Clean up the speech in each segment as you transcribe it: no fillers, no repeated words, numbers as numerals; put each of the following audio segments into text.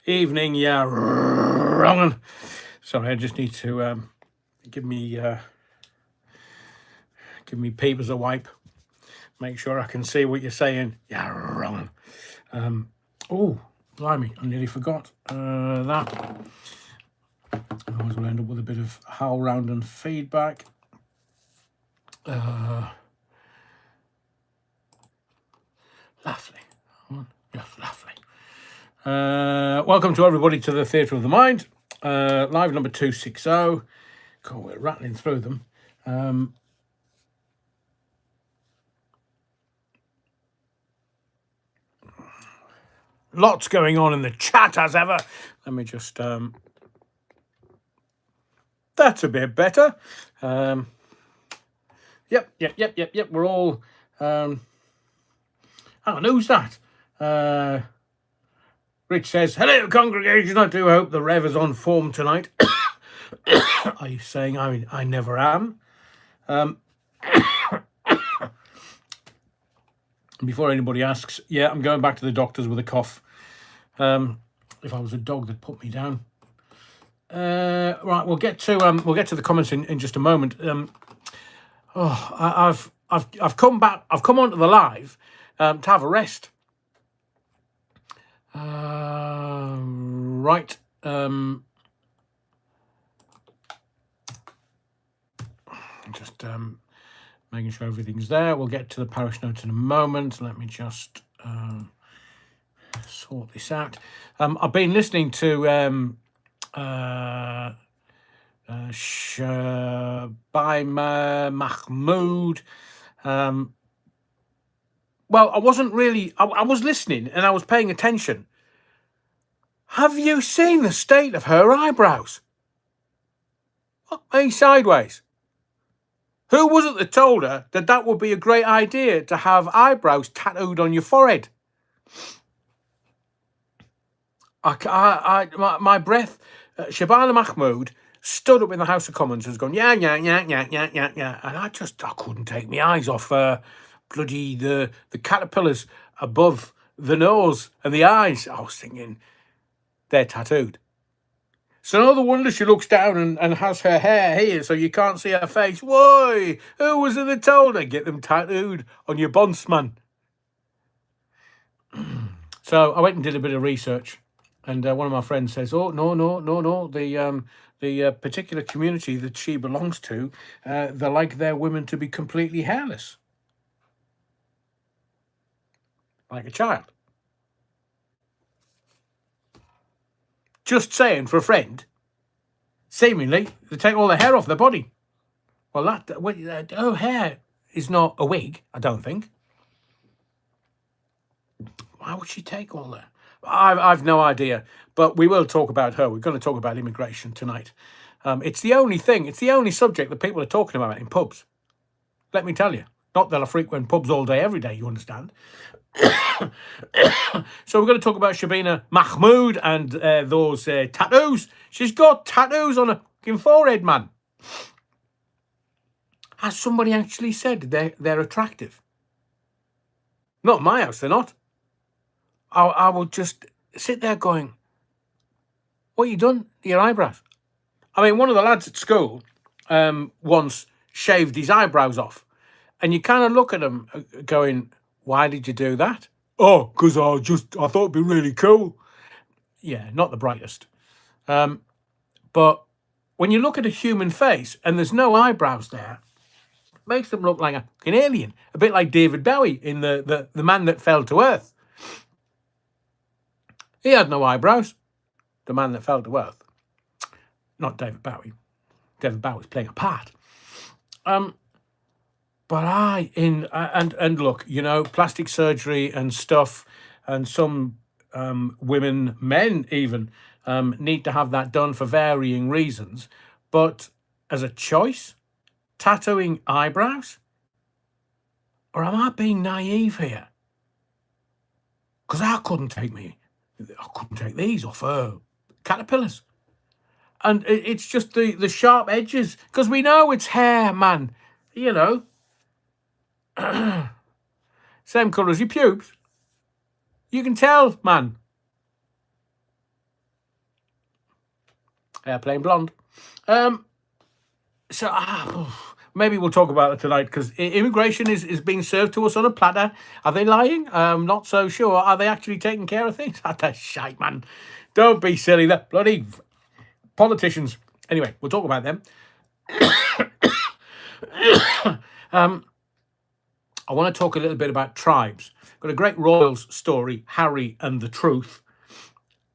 Evening, yeah, wrong. Sorry, I just need to give me papers a wipe. Make sure I can see what you're saying. Yeah, wrong. Oh, blimey, I nearly forgot that. Otherwise, we'll end up with a bit of howl round and feedback. Lovely. Yes, lovely. Welcome to everybody to the Theatre of the Mind. Live number 260. God, we're rattling through them. Lots going on in the chat as ever. Let me just... that's a bit better. Yep. We're all... hang on, who's that? Rich says, hello, congregation. I do hope the Rev is on form tonight. Are you saying I never am? Before anybody asks, yeah, I'm going back to the doctors with a cough. If I was a dog, they'd put me down. Right, we'll get to the comments in just a moment. I've come back. I've come onto the live to have a rest. Right. Just making sure everything's there. We'll get to the parish notes in a moment. Let me just sort this out. I've been listening to Shabaima Mahmood. Well, I wasn't really... I was listening and I was paying attention. Have you seen the state of her eyebrows? Hey, sideways. Who was it that told her that would be a great idea to have eyebrows tattooed on your forehead? My breath... Shabana Mahmood stood up in the House of Commons and was going, yeah. And I couldn't take my eyes off bloody the caterpillars above the nose and the eyes. I was thinking, they're tattooed. So no wonder she looks down and has her hair here so you can't see her face. Why? Who was it that told her? Get them tattooed on your bondsman. So I went and did a bit of research. And one of my friends says, oh, no. The particular community that she belongs to, they like their women to be completely hairless. Like a child. Just saying, for a friend, seemingly, they take all the hair off their body. Well, her hair is not a wig, I don't think. Why would she take all that? I've no idea, but we will talk about her. We're going to talk about immigration tonight. It's the only thing, it's the only subject that people are talking about in pubs. Let me tell you. Not that I frequent pubs all day, every day, you understand. So we're going to talk about Shabina Mahmood and those tattoos. She's got tattoos on her forehead, man. Has somebody actually said they're attractive? Not in my house, they're not. I will just sit there going, what you done to your eyebrows? I mean, one of the lads at school once shaved his eyebrows off. And you kind of look at him going, why did you do that? Oh, because I thought it'd be really cool. Yeah, not the brightest. But when you look at a human face and there's no eyebrows there, it makes them look like an alien. A bit like David Bowie in the Man That Fell to Earth. He had no eyebrows. The Man That Fell to Earth. Not David Bowie. David Bowie's playing a part. But and look, you know, plastic surgery and stuff, and some women, men even, need to have that done for varying reasons. But as a choice, tattooing eyebrows? Or am I being naive here? Because I couldn't take these off caterpillars. And it's just the sharp edges. Because we know it's hair, man. You know. Same colour as your pubes. You can tell, man. Plain blonde. So maybe we'll talk about it tonight, because immigration is being served to us on a platter. Are they lying? I'm not so sure. Are they actually taking care of things? That's shite, man. Don't be silly. They're bloody politicians. Anyway, we'll talk about them. I want to talk a little bit about tribes. Got a great royals story, Harry and the truth.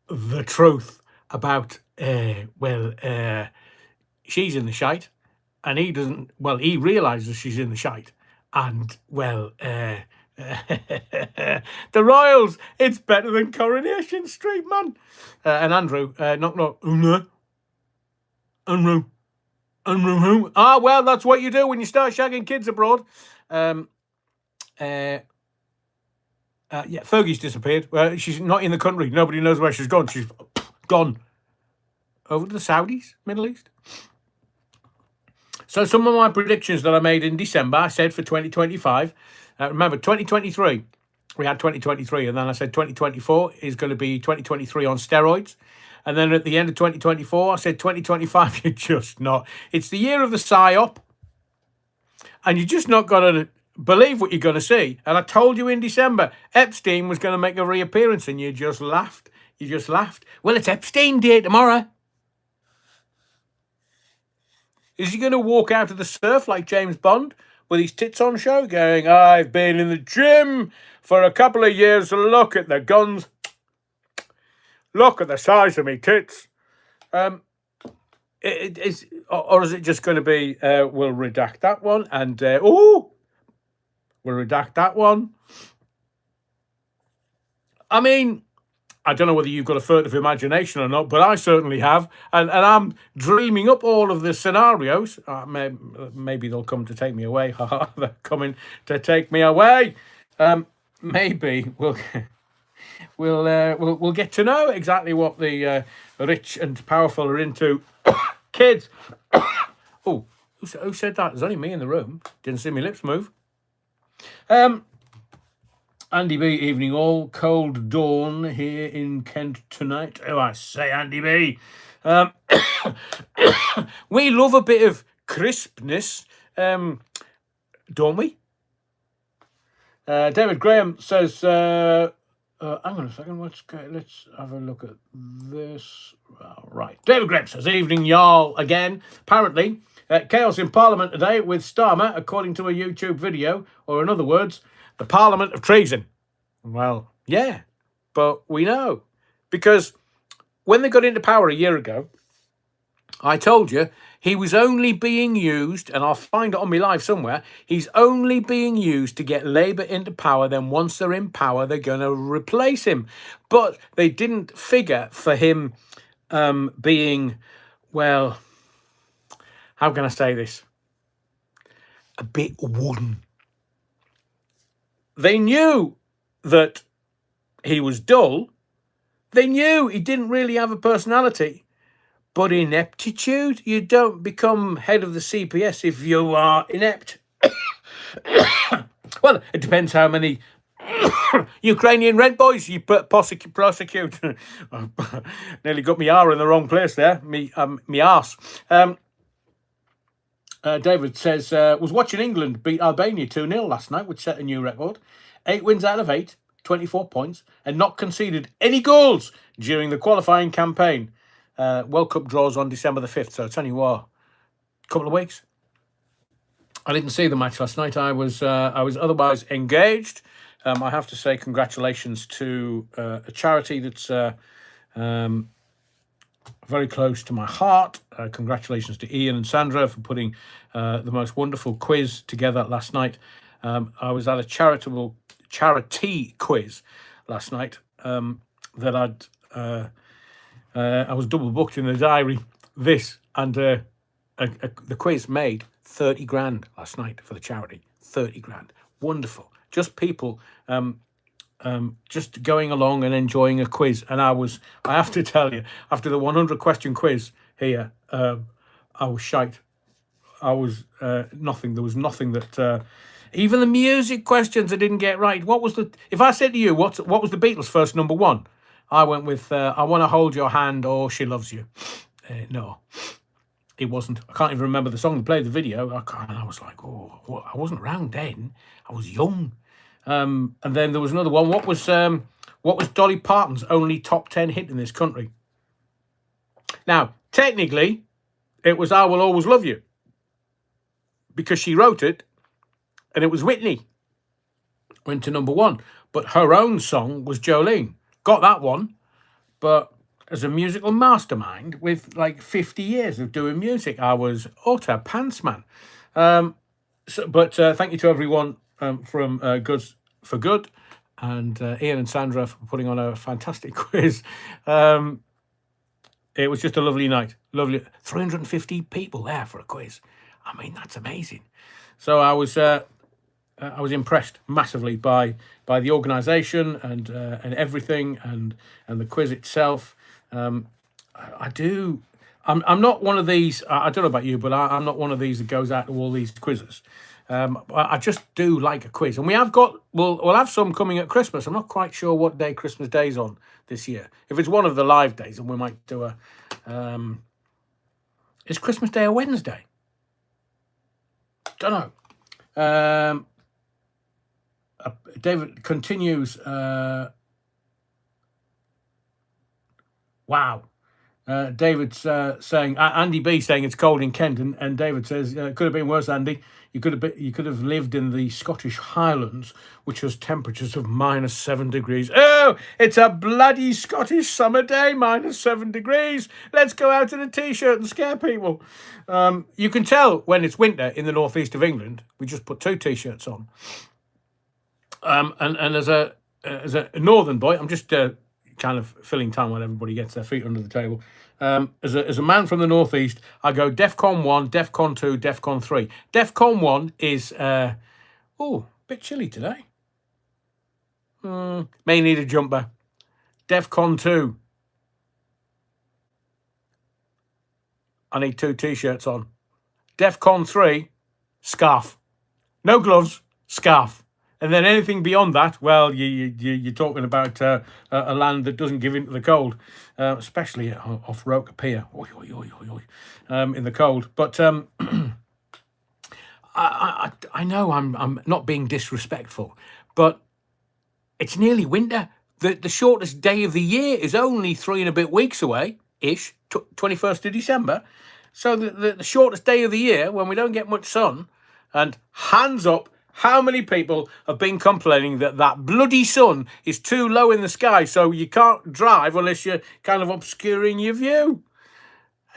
The truth about, she's in the shite, and he doesn't, he realises she's in the shite. And, the royals, it's better than Coronation Street, man. And Andrew, knock, Andrew, who? That's what you do when you start shagging kids abroad. Fergie's disappeared. She's not in the country. Nobody knows where she's gone. She's gone over to the Saudis, Middle East. So some of my predictions that I made in December, I said for 2025. Remember, 2023, we had 2023, and then I said 2024 is going to be 2023 on steroids. And then at the end of 2024, I said 2025, you're just not. It's the year of the PSYOP, and you're just not going to believe what you're going to see. And I told you in December, Epstein was going to make a reappearance, and you just laughed. You just laughed. Well, it's Epstein Day tomorrow. Is he going to walk out of the surf like James Bond with his tits on show going, I've been in the gym for a couple of years, look at the guns, look at the size of me tits. Or is it just going to be, we'll redact that one, and, we'll redact that one. I mean, I don't know whether you've got a furtive imagination or not, but I certainly have. And I'm dreaming up all of the scenarios. Maybe they'll come to take me away. They're coming to take me away. Maybe we'll get to know exactly what the rich and powerful are into. Kids. Oh, who said that? There's only me in the room. Didn't see my lips move. Andy B, evening all. Cold dawn here in Kent tonight. Oh, I say, Andy B. We love a bit of crispness, don't we? David Graham says, hang on a second, let's have a look at this. Right. David Graham says, evening, y'all, again. Apparently, chaos in Parliament today with Starmer, according to a YouTube video, or in other words, the Parliament of treason. Well, yeah, but we know. Because when they got into power a year ago, I told you he was only being used, and I'll find it on my live somewhere, he's only being used to get Labour into power. Then once they're in power, they're going to replace him. But they didn't figure for him being, how can I say this? A bit wooden. They knew that he was dull. They knew he didn't really have a personality. But ineptitude, you don't become head of the CPS if you are inept. Well, it depends how many Ukrainian rent boys you prosecute. Nearly got me R in the wrong place there. Me arse. David says, was watching England beat Albania 2-0 last night, which set a new record. 8 wins out of 8, 24 points, and not conceded any goals during the qualifying campaign. World Cup draws on December the 5th, so it's only a couple of weeks. I didn't see the match last night. I was otherwise engaged. I have to say congratulations to a charity that's very close to my heart. Congratulations to Ian and Sandra for putting the most wonderful quiz together last night. I was at a charity quiz last night that I was double booked in the diary. The quiz made 30 grand last night for the charity. 30 grand. Wonderful. Just people just going along and enjoying a quiz. And I have to tell you, after the 100 question quiz here, I was shite. I was nothing. There was nothing that even the music questions I didn't get right. If I said to you, what was the Beatles' first number one? I went with I Want to Hold Your Hand or She Loves You. No, it wasn't. I can't even remember the song. They played the video. And I was like, oh, well, I wasn't around then. I was young. And then there was another one. What was Dolly Parton's only top 10 hit in this country? Now, technically, it was I Will Always Love You, because she wrote it, and it was Whitney. Went to number 1. But her own song was Jolene. Got that one, but as a musical mastermind with like 50 years of doing music, I was utter pants man. But thank you to everyone from Goods for Good and Ian and Sandra for putting on a fantastic quiz. It was just a lovely night. Lovely. 350 people there for a quiz. I mean, that's amazing. So I was impressed massively by the organisation and everything and the quiz itself. I'm not one of these. I don't know about you, but I'm not one of these that goes out to all these quizzes. I just do like a quiz, and we'll have some coming at Christmas. I'm not quite sure what day Christmas Day is on this year. If it's one of the live days, then we might do a. Is Christmas Day a Wednesday? Don't know. David continues. Wow. David's saying, Andy B saying it's cold in Kent, and David says it could have been worse, Andy. You could have lived in the Scottish Highlands, which has temperatures of -7 degrees. Oh, it's a bloody Scottish summer day, -7 degrees. Let's go out in a t-shirt and scare people. You can tell when it's winter in the northeast of England. We just put 2 t-shirts on. And as a northern boy, I'm just kind of filling time when everybody gets their feet under the table. As a man from the northeast, I go DEFCON 1, DEFCON 2, DEFCON 3. DEFCON 1 is a bit chilly today. May need a jumper. DEFCON 2, I need 2 t-shirts on. DEFCON 3, scarf. No gloves, scarf. And then anything beyond that, well, you're talking about a land that doesn't give in to the cold, especially off Roker Pier, in the cold. But I know I'm not being disrespectful, but it's nearly winter. The shortest day of the year is only 3 and a bit weeks away, ish, 21st of December. So the shortest day of the year, when we don't get much sun, and hands up, how many people have been complaining that bloody sun is too low in the sky, so you can't drive unless you're kind of obscuring your view?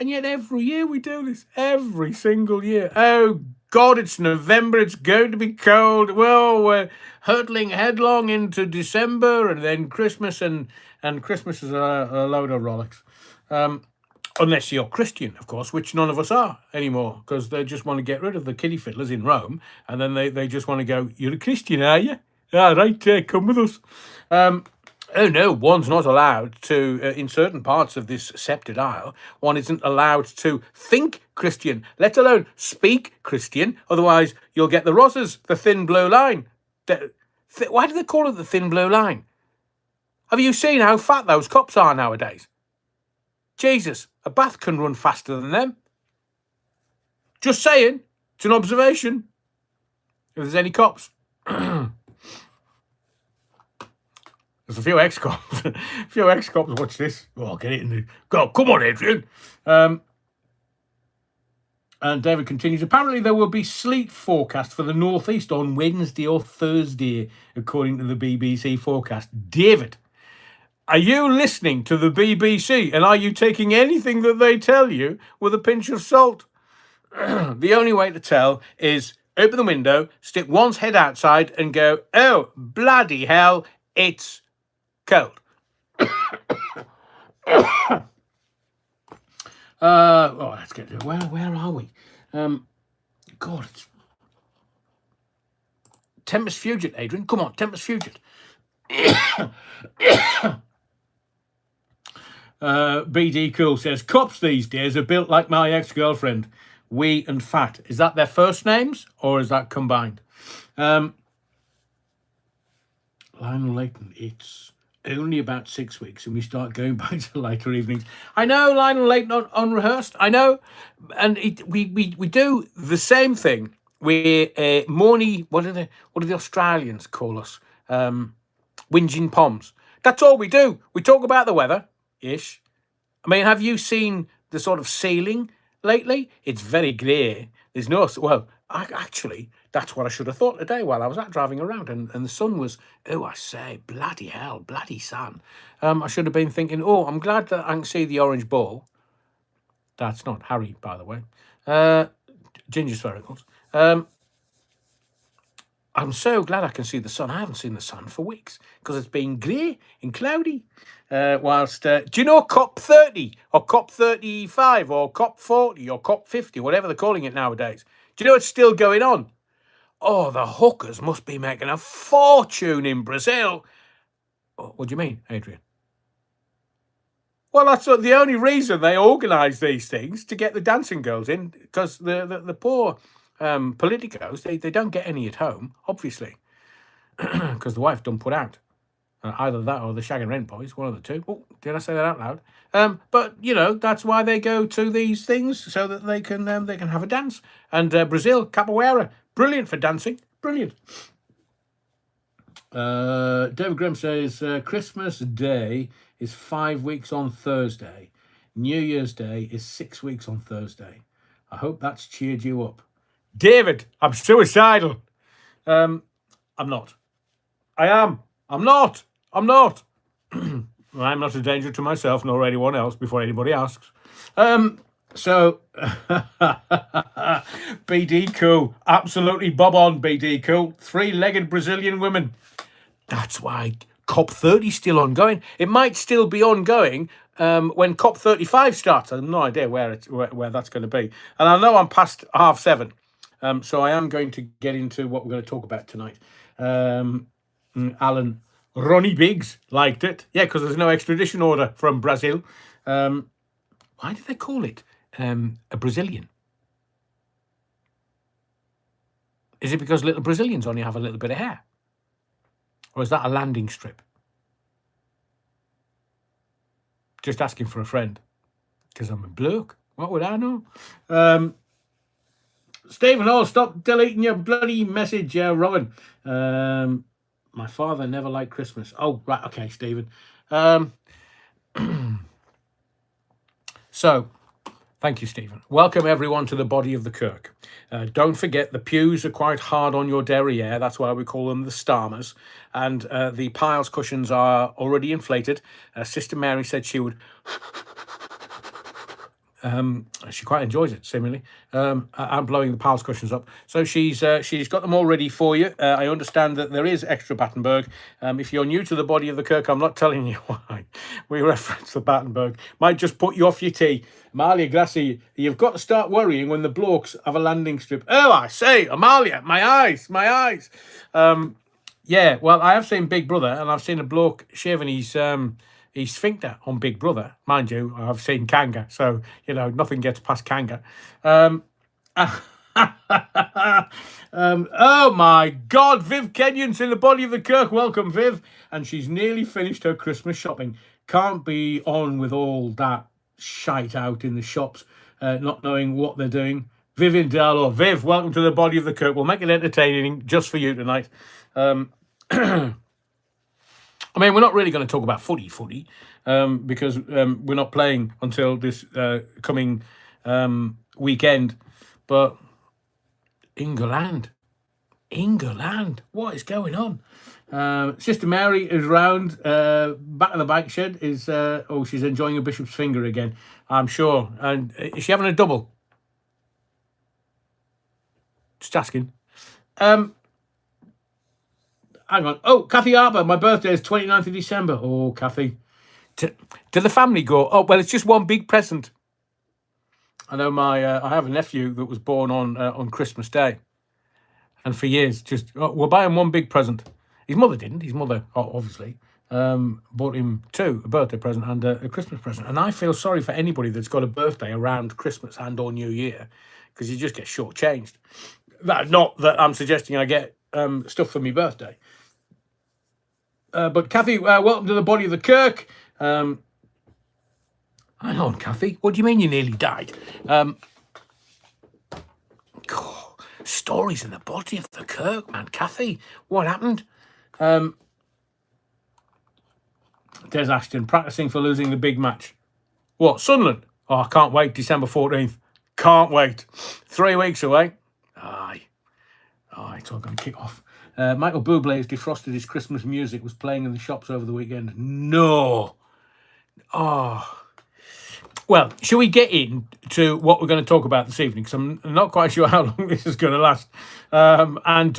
And yet every year we do this. Every single year. Oh, God, it's November. It's going to be cold. Well, we're hurtling headlong into December and then Christmas, and Christmas is a load of rollicks. Unless you're Christian, of course, which none of us are anymore, because they just want to get rid of the kiddie fiddlers in Rome, and then they just want to go, you're a Christian, are you? Ah, right, come with us. Oh no, one's not allowed to, in certain parts of this sceptred isle, one isn't allowed to think Christian, let alone speak Christian, otherwise you'll get the Rosses, the thin blue line. Why do they call it the thin blue line? Have you seen how fat those cops are nowadays? Jesus, a bath can run faster than them. Just saying. It's an observation. If there's any cops. There's a few ex-cops. Watch this. Oh, I'll get it in the... Go, come on, Adrian. And David continues, apparently there will be sleet forecast for the northeast on Wednesday or Thursday, according to the BBC forecast. David, are you listening to the BBC, and are you taking anything that they tell you with a pinch of salt? The only way to tell is open the window, stick one's head outside and go, oh, bloody hell, it's cold. Let's get to it. Where are we? God, it's... Tempest Fugit, Adrian. Come on, Tempest Fugit. BD Cool says, cops these days are built like my ex-girlfriend. Wee and fat. Is that their first names or is that combined? Lionel Layton, it's only about 6 weeks, and we start going back to lighter evenings. I know, Lionel Late not unrehearsed. I know, and we do the same thing. We Morny. What do the Australians call us? Whinging Poms. That's all we do. We talk about the weather, ish. I mean, have you seen the sort of ceiling lately? It's very grey. There's no, well, actually, that's what I should have thought today while I was out driving around, and the sun was, oh, I say, bloody hell, bloody sun. I should have been thinking, oh, I'm glad that I can see the orange ball. That's not Harry, by the way. Ginger sphericals. I'm so glad I can see the sun. I haven't seen the sun for weeks because it's been grey and cloudy. Whilst, do you know COP 30 or COP 35 or COP 40 or COP 50, whatever they're calling it nowadays? Do you know it's still going on? Oh, the hookers must be making a fortune in Brazil. Oh, what do you mean, Adrian? Well, that's the only reason they organise these things, to get the dancing girls in, because the poor politicos, they don't get any at home, obviously, because the wife done put out. Either that or the Shag and Rent boys, one of the two. Oh, did I say that out loud? But you know, that's why they go to these things, so that they can have a dance. And Brazil, capoeira, brilliant for dancing, brilliant. David Graham says Christmas Day is 5 weeks on Thursday. New Year's Day is 6 weeks on Thursday. I hope that's cheered you up. David, I'm suicidal. I'm not. I am. I'm not. I'm not. I'm not a danger to myself nor anyone else before anybody asks. So, BD cool. Absolutely bob on, BD cool. 3-legged Brazilian women. That's why COP 30 is still ongoing. It might still be ongoing when COP 35 starts. I have no idea where that's going to be. And I know I'm past 7:30. So I am going to get into what we're going to talk about tonight. Alan Ronnie Biggs liked it. Yeah, because there's no extradition order from Brazil. Why do they call it a Brazilian? Is it because little Brazilians only have a little bit of hair? Or is that a landing strip? Just asking for a friend. Because I'm a bloke. What would I know? Stephen, oh, stop deleting your bloody message, Rowan. My father never liked Christmas. Oh, right, okay, Stephen. So, thank you, Stephen. Welcome, everyone, to the body of the Kirk. Don't forget, the pews are quite hard on your derriere. That's why we call them the Starmers. And the piles cushions are already inflated. Sister Mary said she would... she quite enjoys it, seemingly. I'm blowing the piles cushions up. So she's got them all ready for you. I understand that there is extra Battenberg. If you're new to the body of the Kirk, I'm not telling you why we reference the Battenberg. Might just put you off your tea. Amalia Grassi, you've got to start worrying when the blokes have a landing strip. Oh, I say, Amalia, my eyes. Yeah, well, I have seen Big Brother, and I've seen a bloke shaving his sphincter on Big Brother. Mind you, I've seen Kanga, so, you know, nothing gets past Kanga. Oh, my God, Viv Kenyon's in the body of the Kirk. Welcome, Viv. And she's nearly finished her Christmas shopping. Can't be on with all that shite out in the shops, not knowing what they're doing. Vivian Darlow. Viv, welcome to the body of the Kirk. We'll make it entertaining just for you tonight. I mean, we're not really going to talk about footy, because we're not playing until this coming weekend. But England, what is going on? Sister Mary is round back of the bike shed. She's enjoying a bishop's finger again, I'm sure. And is she having a double? Just asking. Hang on. Oh, Kathy Arbor, my birthday is 29th of December. Oh, Kathy. Did the family go, oh, well, it's just one big present? I know I have a nephew that was born on Christmas Day. And for years, we'll buy him one big present. His mother didn't. His mother, obviously, bought him two, a birthday present and a Christmas present. And I feel sorry for anybody that's got a birthday around Christmas and or New Year, because you just get shortchanged. Not that I'm suggesting I get stuff for my birthday. But Kathy, welcome to the body of the Kirk. Hang on, Kathy. What do you mean you nearly died? Stories in the body of the Kirk, man. Kathy, what happened? Des Ashton, practicing for losing the big match. What, Sunderland? Oh, I can't wait. December 14th. Can't wait. 3 weeks away. Aye. Oh, it's all going to kick off. Michael Bublé has defrosted his Christmas music, was playing in the shops over the weekend. No. Oh. Well, shall we get into what we're going to talk about this evening? Because I'm not quite sure how long this is going to last. And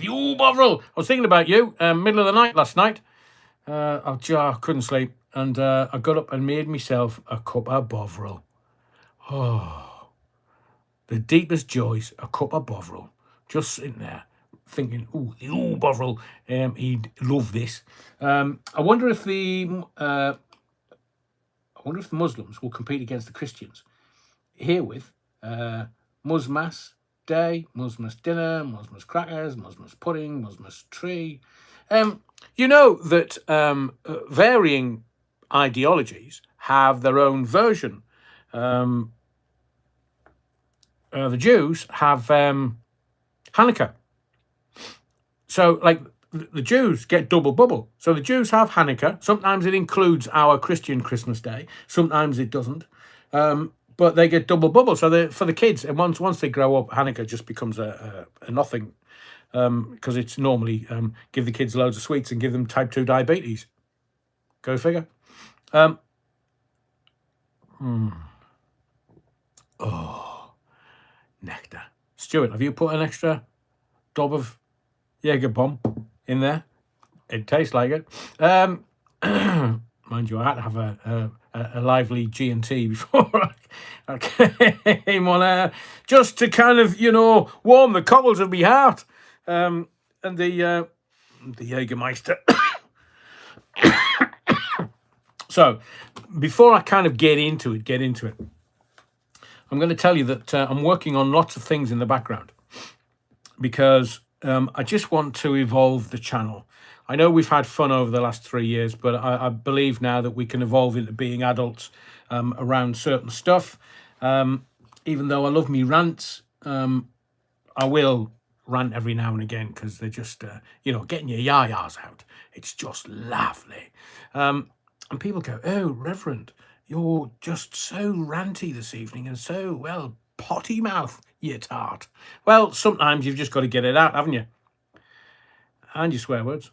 you, Bovril, I was thinking about you middle of the night last night. I couldn't sleep. And I got up and made myself a cup of Bovril. Oh, the deepest joys, a cup of Bovril. Just sitting there thinking, ooh, Bovril, he'd love this. I wonder if the Muslims will compete against the Christians. Herewith, Musmas Day, Musmas Dinner, Musmas Crackers, Musmas Pudding, Musmas Tree. You know that varying ideologies have their own version. The Jews have Hanukkah. So, like, the Jews get double bubble. So the Jews have Hanukkah. Sometimes it includes our Christian Christmas Day. Sometimes it doesn't. But they get double bubble. So for the kids, and once they grow up, Hanukkah just becomes a nothing. Because it's normally give the kids loads of sweets and give them type 2 diabetes. Go figure. Oh, nectar. Stuart, have you put an extra dob of Jaeger bomb in there? It tastes like it. Mind you, I had to have a lively G&T before I came on air, just to kind of, warm the cockles of my heart. And the Jägermeister. So, before I kind of get into it, I'm going to tell you that I'm working on lots of things in the background because I just want to evolve the channel. I know we've had fun over the last 3 years, but I believe now that we can evolve into being adults around certain stuff. Even though I love me rants, I will rant every now and again because they're just, getting your yayas out. It's just lovely. And people go, oh, Reverend, you're just so ranty this evening and so, well, potty mouth, you tart. Well, sometimes you've just got to get it out, haven't you? And your swear words.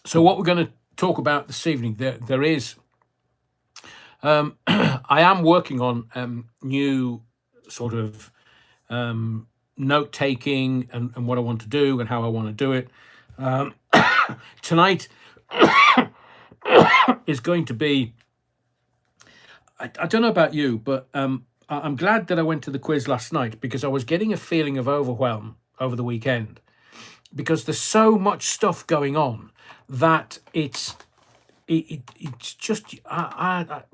So what we're going to talk about this evening, there is, I am working on new sort of note-taking and what I want to do and how I want to do it. Tonight is going to be, I don't know about you, but I'm glad that I went to the quiz last night because I was getting a feeling of overwhelm over the weekend because there's so much stuff going on that it's just, I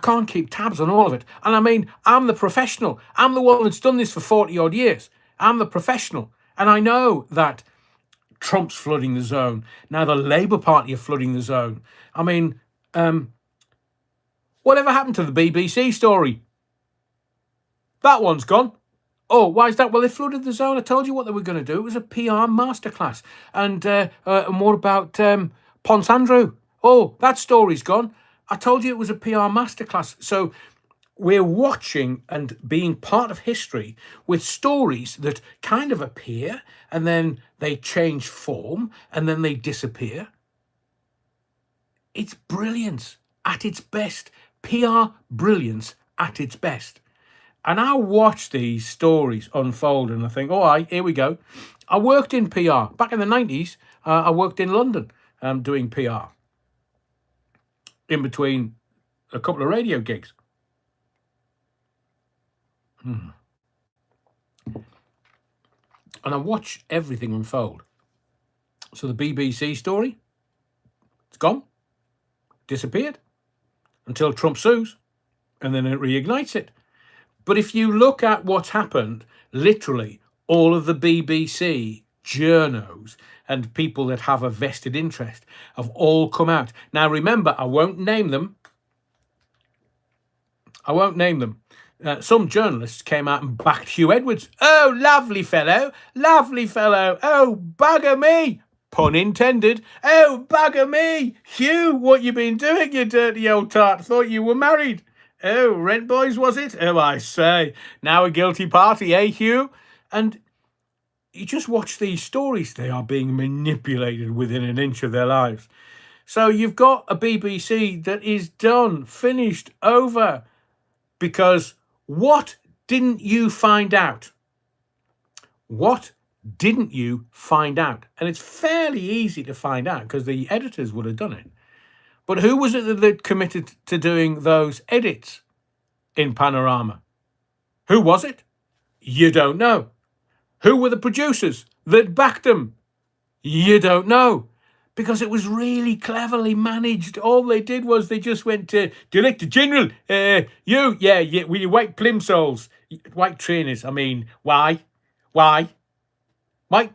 can't keep tabs on all of it. And I mean, I'm the professional. I'm the one that's done this for 40 odd years. I'm the professional. And I know that Trump's flooding the zone. Now the Labour Party are flooding the zone. I mean, whatever happened to the BBC story? That one's gone. Oh, why is that? Well, they flooded the zone. I told you what they were going to do. It was a PR masterclass. And what about Ponce Andrew? Oh, that story's gone. I told you it was a PR masterclass. So we're watching and being part of history with stories that kind of appear and then they change form and then they disappear. It's brilliance at its best. PR brilliance at its best. And I watch these stories unfold and I think, all right, here we go. I worked in PR. Back in the 90s, I worked in London doing PR. In between a couple of radio gigs. And I watch everything unfold. So the BBC story, it's gone, disappeared, until Trump sues, and then it reignites it. But if you look at what's happened, literally all of the BBC journos and people that have a vested interest have all come out. Now, remember, I won't name them. Some journalists came out and backed Hugh Edwards. Oh, lovely fellow. Oh, bugger me. Pun intended. Oh, bugger me. Hugh, what you been doing, you dirty old tart? Thought you were married. Oh, rent boys, was it? Oh, I say. Now a guilty party, eh, Hugh? And you just watch these stories. They are being manipulated within an inch of their lives. So you've got a BBC that is done, finished, over. Because what didn't you find out? What didn't you find out? And it's fairly easy to find out because the editors would have done it. But who was it that committed to doing those edits in Panorama? Who was it? You don't know. Who were the producers that backed them? You don't know. Because it was really cleverly managed. All they did was they just went to Director General. With your white plimsolls, white trainers. I mean, why? White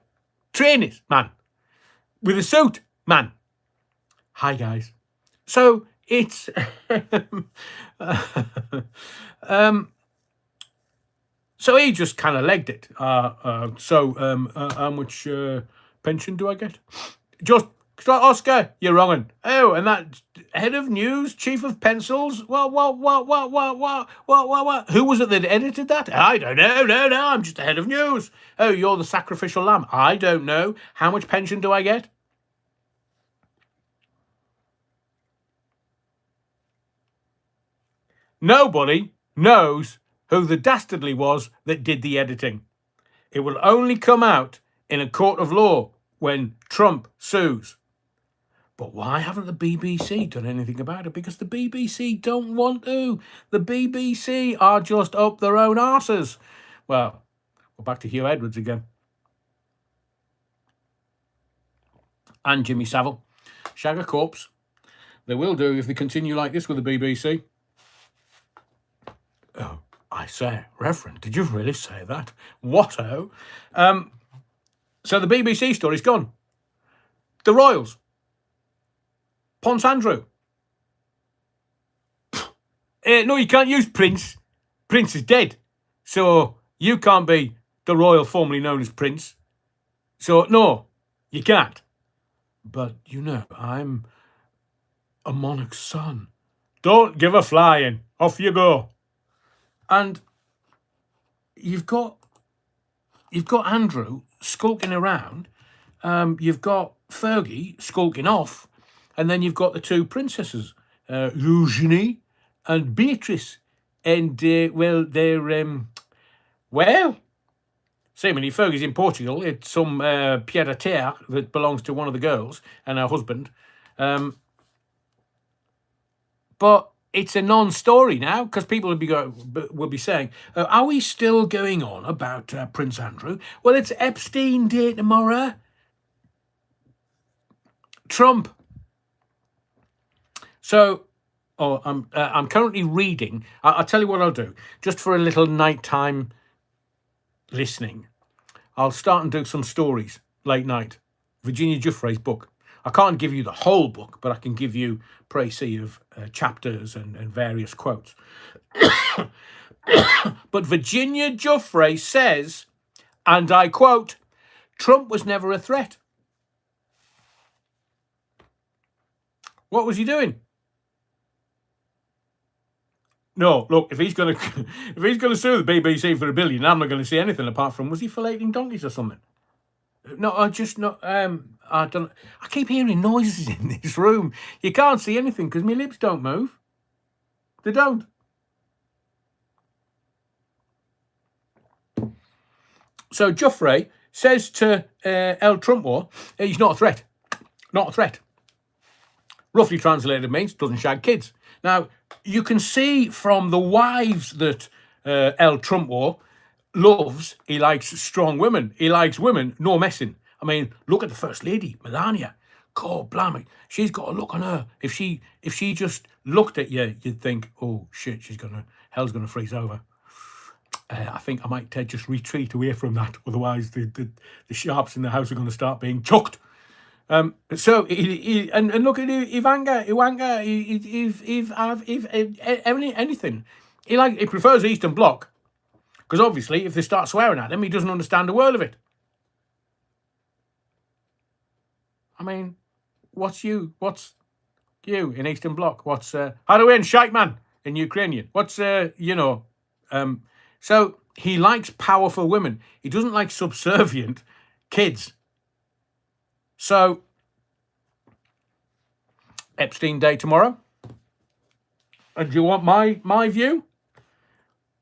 trainers, man, with a suit, man. Hi guys. So it's so he just kind of legged it. How much pension do I get? Just. Oscar, you're wrong. Oh, and that head of news, chief of pencils. What? Who was it that edited that? I don't know. No, I'm just the head of news. Oh, you're the sacrificial lamb. I don't know. How much pension do I get? Nobody knows who the dastardly was that did the editing. It will only come out in a court of law when Trump sues. But why haven't the BBC done anything about it? Because the BBC don't want to. The BBC are just up their own arses. Well, we're back to Hugh Edwards again. And Jimmy Savile. Shag a corpse. They will do if they continue like this with the BBC. Oh, I say, Reverend, did you really say that? What-o? So the BBC story's gone. The Royals. Prince Andrew. No, you can't use Prince. Prince is dead. So you can't be the royal formerly known as Prince. So, no, you can't. But, I'm a monarch's son. Don't give a flying. Off you go. And you've got Andrew skulking around. You've got Fergie skulking off. And then you've got the two princesses, Eugenie and Beatrice. And, they're, seemingly Fergie's in Portugal. It's some pied-à-terre that belongs to one of the girls and her husband. But it's a non-story now because people will be saying, are we still going on about Prince Andrew? Well, it's Epstein Day tomorrow. Trump. So, I'm currently reading. I'll tell you what I'll do. Just for a little nighttime listening, I'll start and do some stories late night. Virginia Giuffre's book. I can't give you the whole book, but I can give you précis of chapters and various quotes. But Virginia Giuffre says, and I quote, Trump was never a threat. What was he doing? No, look, if he's going to sue the BBC for $1 billion, I'm not going to see anything apart from, was he filleting donkeys or something? No, I don't. I keep hearing noises in this room. You can't see anything because my lips don't move. They don't. So Giuffre says to El Trumpo, he's not a threat. Not a threat. Roughly translated means doesn't shag kids. Now, you can see from the wives that El Trumpo loves, he likes strong women. He likes women, no messing. I mean, look at the First Lady, Melania. God blimey, she's got a look on her. If she just looked at you, you'd think, oh shit, hell's gonna freeze over. I think I might just retreat away from that. Otherwise, the sharps in the house are going to start being chucked. So and look at Ivanka, anything. He prefers Eastern Bloc because obviously, if they start swearing at him, he doesn't understand a word of it. I mean, what's you in Eastern Bloc? What's how do we end shite man in Ukrainian? What's so he likes powerful women. He doesn't like subservient kids. So Epstein Day tomorrow. And do you want my view?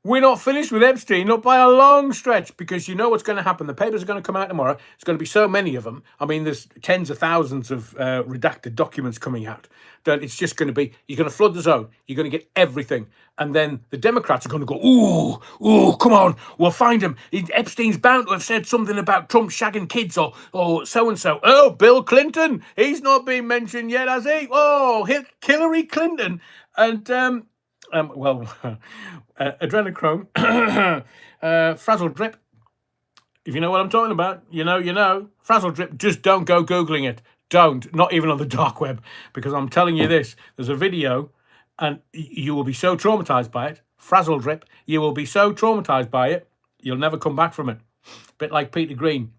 We're not finished with Epstein, not by a long stretch, because you know what's going to happen. The papers are going to come out tomorrow. There's going to be so many of them. I mean, there's tens of thousands of redacted documents coming out that it's just going to be, you're going to flood the zone. You're going to get everything. And then the Democrats are going to go, ooh, come on, we'll find him. Epstein's bound to have said something about Trump shagging kids or so-and-so. Oh, Bill Clinton, he's not been mentioned yet, has he? Oh, Hillary Clinton. And, adrenochrome, frazzle drip. If you know what I'm talking about, you know. Frazzle drip, just don't go Googling it. Don't, not even on the dark web, because I'm telling you this, there's a video and you will be so traumatized by it. Frazzle drip, you will be so traumatized by it, you'll never come back from it. A bit like Peter Green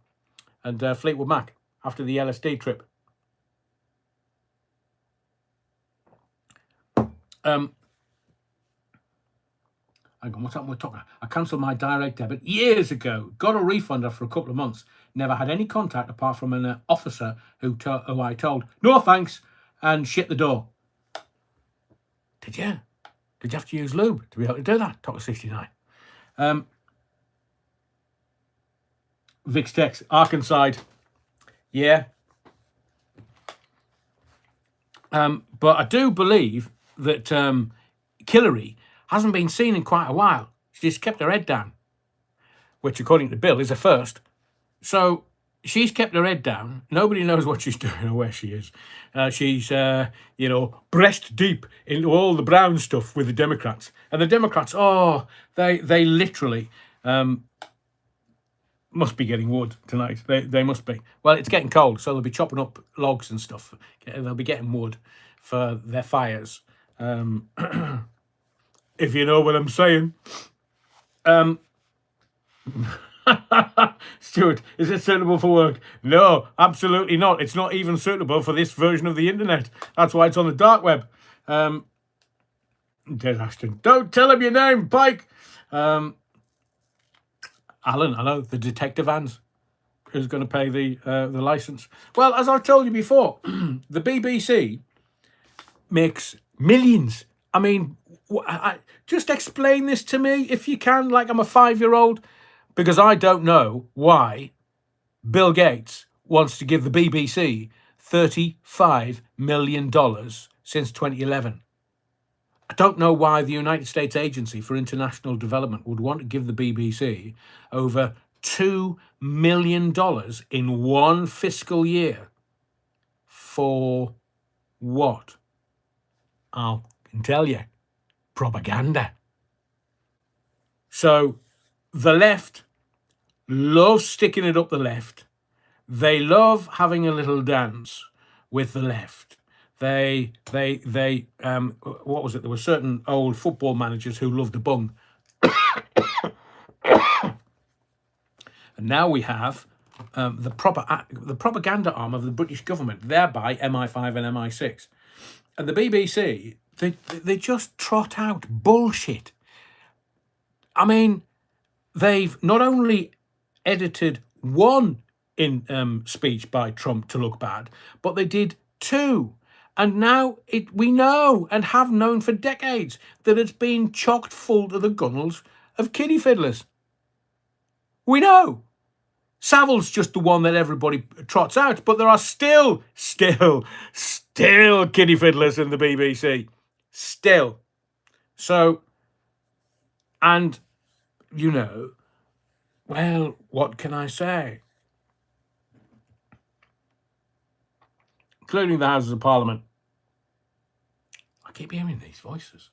and Fleetwood Mac after the LSD trip. What's happened with Tucker? I cancelled my direct debit years ago. Got a refund after a couple of months. Never had any contact apart from an officer who I told, no thanks, and shit the door. Did you? Did you have to use lube to be able to do that? Tucker 69. Vix Tex, Arkansas. Yeah. But I do believe that Hillary hasn't been seen in quite a while. She's kept her head down, which, according to Bill, is a first. So she's kept her head down. Nobody knows what she's doing or where she is. She's, breast deep into all the brown stuff with the Democrats. And the Democrats, they literally must be getting wood tonight. They must be. Well, it's getting cold, so they'll be chopping up logs and stuff. They'll be getting wood for their fires. If you know what I'm saying. Stuart, is it suitable for work? No, absolutely not. It's not even suitable for this version of the internet. That's why it's on the dark web. Des Ashton, don't tell him your name, Pike. Alan, I know, the detective Vans is going to pay the license. Well, as I've told you before, the BBC makes millions. I mean, just explain this to me if you can, like I'm a 5-year-old, because I don't know why Bill Gates wants to give the BBC $35 million since 2011. I don't know why the United States Agency for International Development would want to give the BBC over $2 million in one fiscal year. For what? I can tell you. Propaganda. So the left loves sticking it up the left. They love having a little dance with the left. They what was it? There were certain old football managers who loved a bung. And now we have the propaganda arm of the British government, thereby MI5 and MI6. And the BBC, they just trot out bullshit. I mean, they've not only edited one speech by Trump to look bad, but they did two. And now we know and have known for decades that it's been chocked full to the gunnels of kiddie fiddlers. We know. Savile's just the one that everybody trots out, but there are still kiddie fiddlers in the BBC. Still. So, and, well, what can I say? Including the Houses of Parliament. I keep hearing these voices.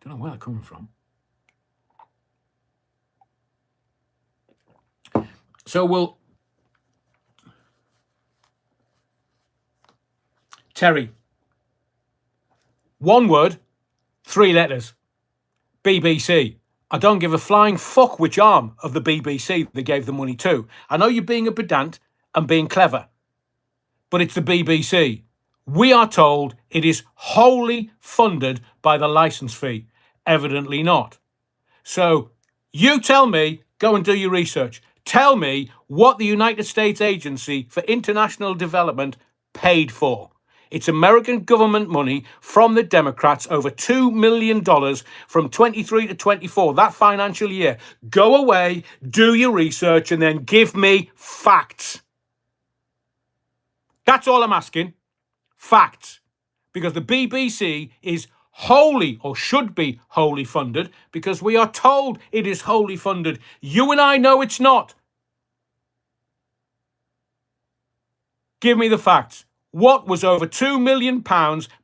Don't know where they're coming from. So we'll... Terry. One word, 3 letters. BBC. I don't give a flying fuck which arm of the BBC they gave the money to. I know you're being a pedant and being clever, but it's the BBC. We are told it is wholly funded by the licence fee. Evidently not. So you tell me, go and do your research. Tell me what the United States Agency for International Development paid for. It's American government money from the Democrats, over $2 million from 23 to 24, that financial year. Go away, do your research, and then give me facts. That's all I'm asking. Facts. Because the BBC is wholly, or should be wholly funded, because we are told it is wholly funded. You and I know it's not. Give me the facts. What was over £2 million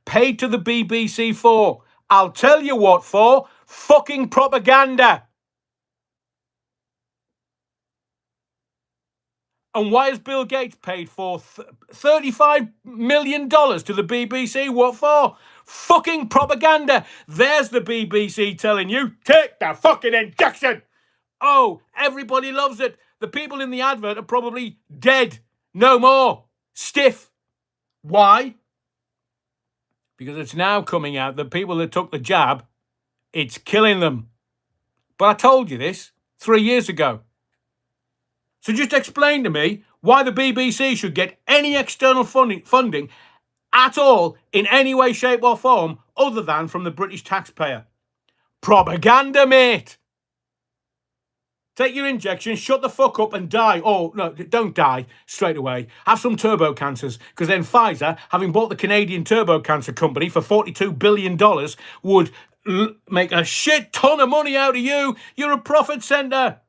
paid to the BBC for? I'll tell you what for. Fucking propaganda. And why has Bill Gates paid for $35 million to the BBC? What for? Fucking propaganda. There's the BBC telling you, take the fucking injection. Oh, everybody loves it. The people in the advert are probably dead. No more. Stiff. Why? Because it's now coming out that people that took the jab, it's killing them. But I told you this 3 years ago. So just explain to me why the BBC should get any external funding at all in any way, shape or form other than from the British taxpayer. Propaganda, mate. Take your injection, shut the fuck up and die. Oh, no, don't die straight away. Have some turbo cancers, because then Pfizer, having bought the Canadian turbo cancer company for $42 billion, would make a shit ton of money out of you. You're a profit centre.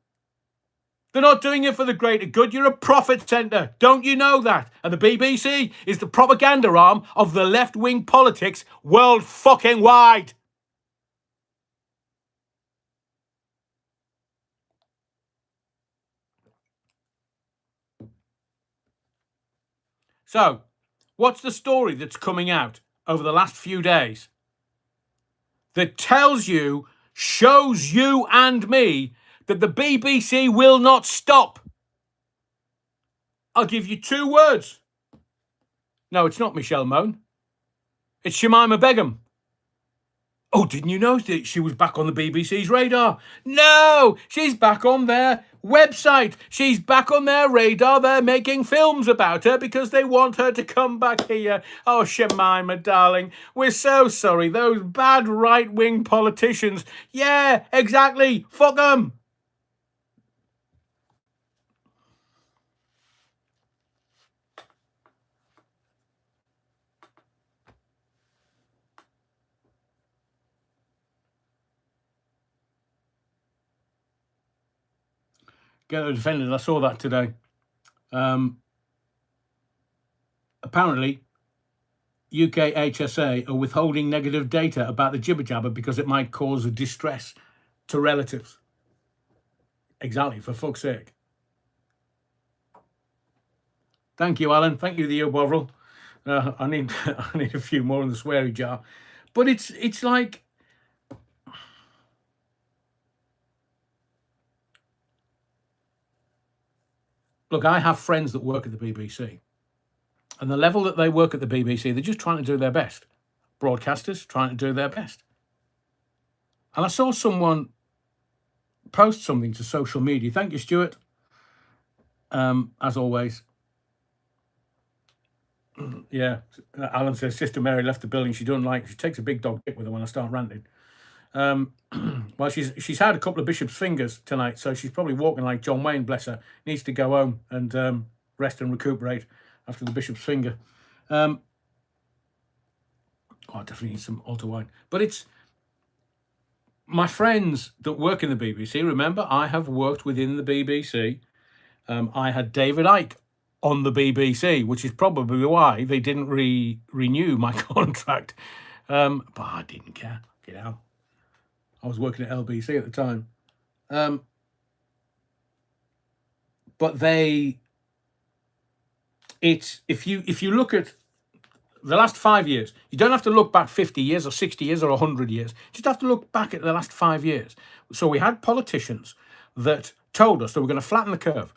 They're not doing it for the greater good. You're a profit centre. Don't you know that? And the BBC is the propaganda arm of the left-wing politics world fucking wide. So, what's the story that's coming out over the last few days that tells you, shows you and me that the BBC will not stop? I'll give you 2 words. No, it's not Michelle Mone. It's Shamima Begum. Oh, didn't you know that she was back on the BBC's radar? No, she's back on their website. She's back on their radar. They're making films about her because they want her to come back here. Oh, Shamima, darling, we're so sorry. Those bad right-wing politicians. Yeah, exactly. Fuck them. Get her defended. I saw that today. Apparently, UK HSA are withholding negative data about the jibber jabber because it might cause a distress to relatives. Exactly, for fuck's sake. Thank you, Alan. Thank you, the Bovril. I need a few more in the sweary jar. But it's like, look, I have friends that work at the BBC. And the level that they work at the BBC, they're just trying to do their best. Broadcasters trying to do their best. And I saw someone post something to social media. Thank you, Stuart. As always. Yeah. Alan says, Sister Mary left the building. She takes a big dog with her when I start ranting. Well, she's had a couple of Bishop's fingers tonight, so she's probably walking like John Wayne, bless her. Needs to go home and rest and recuperate after the Bishop's finger. I definitely need some altar wine. But it's my friends that work in the BBC. Remember, I have worked within the BBC. I had David Icke on the BBC, which is probably why they didn't renew my contract. But I didn't care. Get out. I was working at LBC at the time. but it's if you look at the last 5 years, you don't have to look back 50 years or 60 years or 100 years. You just have to look back at the last 5 years. So we had politicians that told us that we're going to flatten the curve.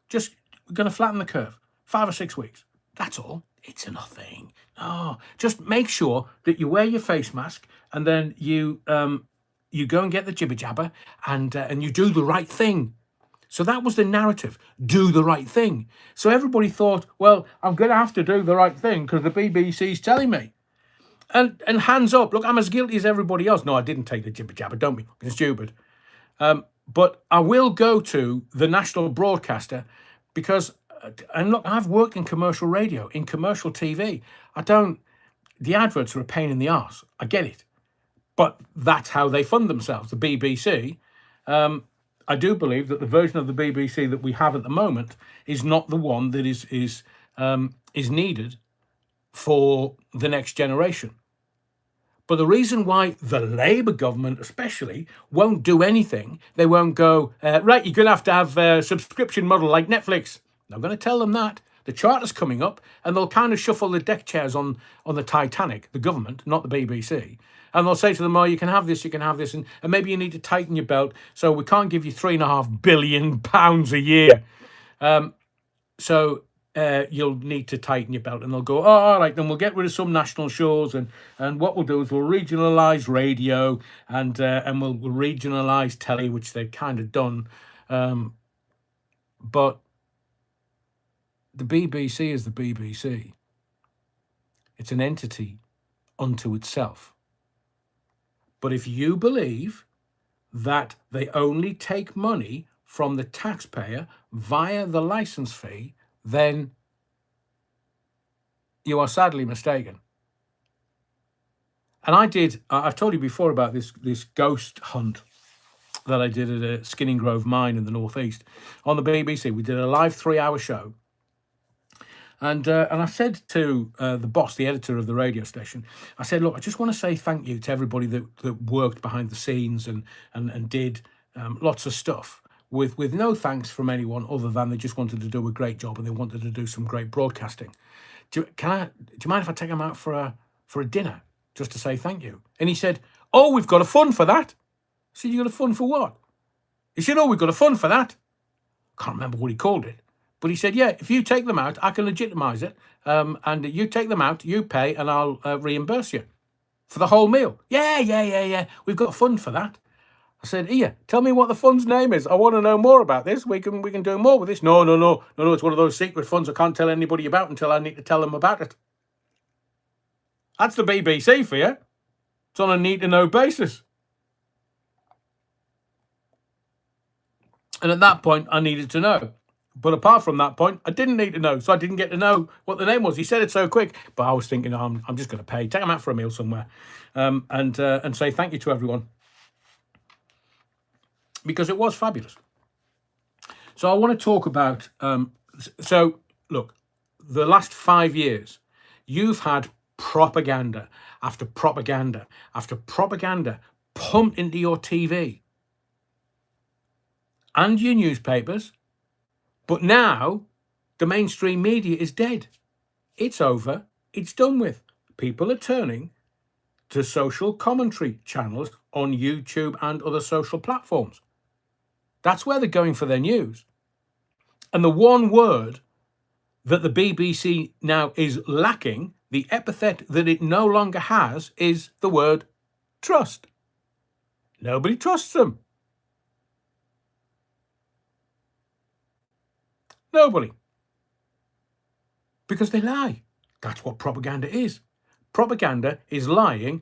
Just we're going to flatten the curve. 5 or 6 weeks. That's all. It's nothing. No, just make sure that you wear your face mask, and then you go and get the jibber jabber, and you do the right thing. So that was the narrative. Do the right thing. So everybody thought, well, I'm going to have to do the right thing because the BBC's telling me. And hands up, look, I'm as guilty as everybody else. No, I didn't take the jibber jabber. Don't be fucking stupid. But I will go to the national broadcaster because, and look, I've worked in commercial radio, in commercial TV. The adverts are a pain in the arse. I get it. But that's how they fund themselves, the BBC. I do believe that the version of the BBC that we have at the moment is not the one that is needed for the next generation. But the reason why the Labour government especially won't do anything, they won't go, right, you're going to have a subscription model like Netflix. I'm going to tell them that. The charter's coming up, and they'll kind of shuffle the deck chairs on the Titanic, the government, not the BBC. And they'll say to them, oh, you can have this, and maybe you need to tighten your belt, so we can't give you £3.5 billion a year. So you'll need to tighten your belt. And they'll go, oh, all right, then we'll get rid of some national shows, and what we'll do is we'll regionalise radio, and we'll regionalise telly, which they've kind of done. But the BBC is the BBC. It's an entity unto itself. But if you believe that they only take money from the taxpayer via the license fee, then you are sadly mistaken. And I've told you before about this ghost hunt that I did at a Skinning Grove mine in the northeast on the BBC. We did a live 3-hour show. And I said to the boss, the editor of the radio station, I said, look, I just want to say thank you to everybody that worked behind the scenes and did lots of stuff with no thanks from anyone other than they just wanted to do a great job and they wanted to do some great broadcasting. Do you mind if I take them out for a dinner just to say thank you? And he said, oh, we've got a fund for that. I said, you got a fund for what? He said, oh, we've got a fund for that. I can't remember what he called it. But he said, yeah, if you take them out, I can legitimise it. And you take them out, you pay, and I'll reimburse you for the whole meal. Yeah. We've got a fund for that. I said, here, tell me what the fund's name is. I want to know more about this. We can do more with this. No. It's one of those secret funds I can't tell anybody about until I need to tell them about it. That's the BBC for you. It's on a need-to-know basis. And at that point, I needed to know. But apart from that point, I didn't need to know, so I didn't get to know what the name was. He said it so quick, but I was thinking, I'm just going to pay, take them out for a meal somewhere, and say thank you to everyone, because it was fabulous. So I want to talk about. So look, the last 5 years, you've had propaganda after propaganda after propaganda pumped into your TV and your newspapers. But now, the mainstream media is dead. It's over. It's done with. People are turning to social commentary channels on YouTube and other social platforms. That's where they're going for their news. And the one word that the BBC now is lacking, the epithet that it no longer has, is the word trust. Nobody trusts them. Nobody. Because they lie. That's what propaganda is. Propaganda is lying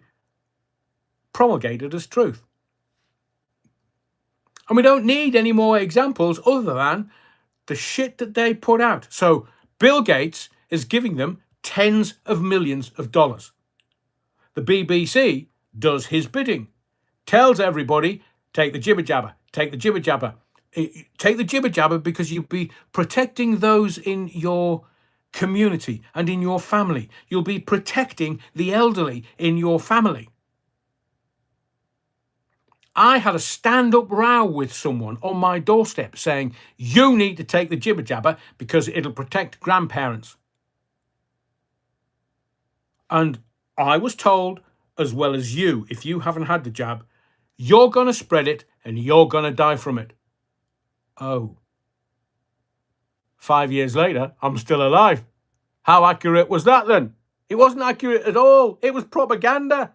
promulgated as truth. And we don't need any more examples other than the shit that they put out. So Bill Gates is giving them tens of millions of dollars. The BBC does his bidding. Tells everybody, take the jibber jabber, take the jibber jabber. Take the jibber jabber because you'll be protecting those in your community and in your family. You'll be protecting the elderly in your family. I had a stand-up row with someone on my doorstep saying, you need to take the jibber jabber because it'll protect grandparents. And I was told, as well as you, if you haven't had the jab, you're going to spread it and you're going to die from it. Oh. 5 years later, I'm still alive. How accurate was that then? It wasn't accurate at all. It was propaganda.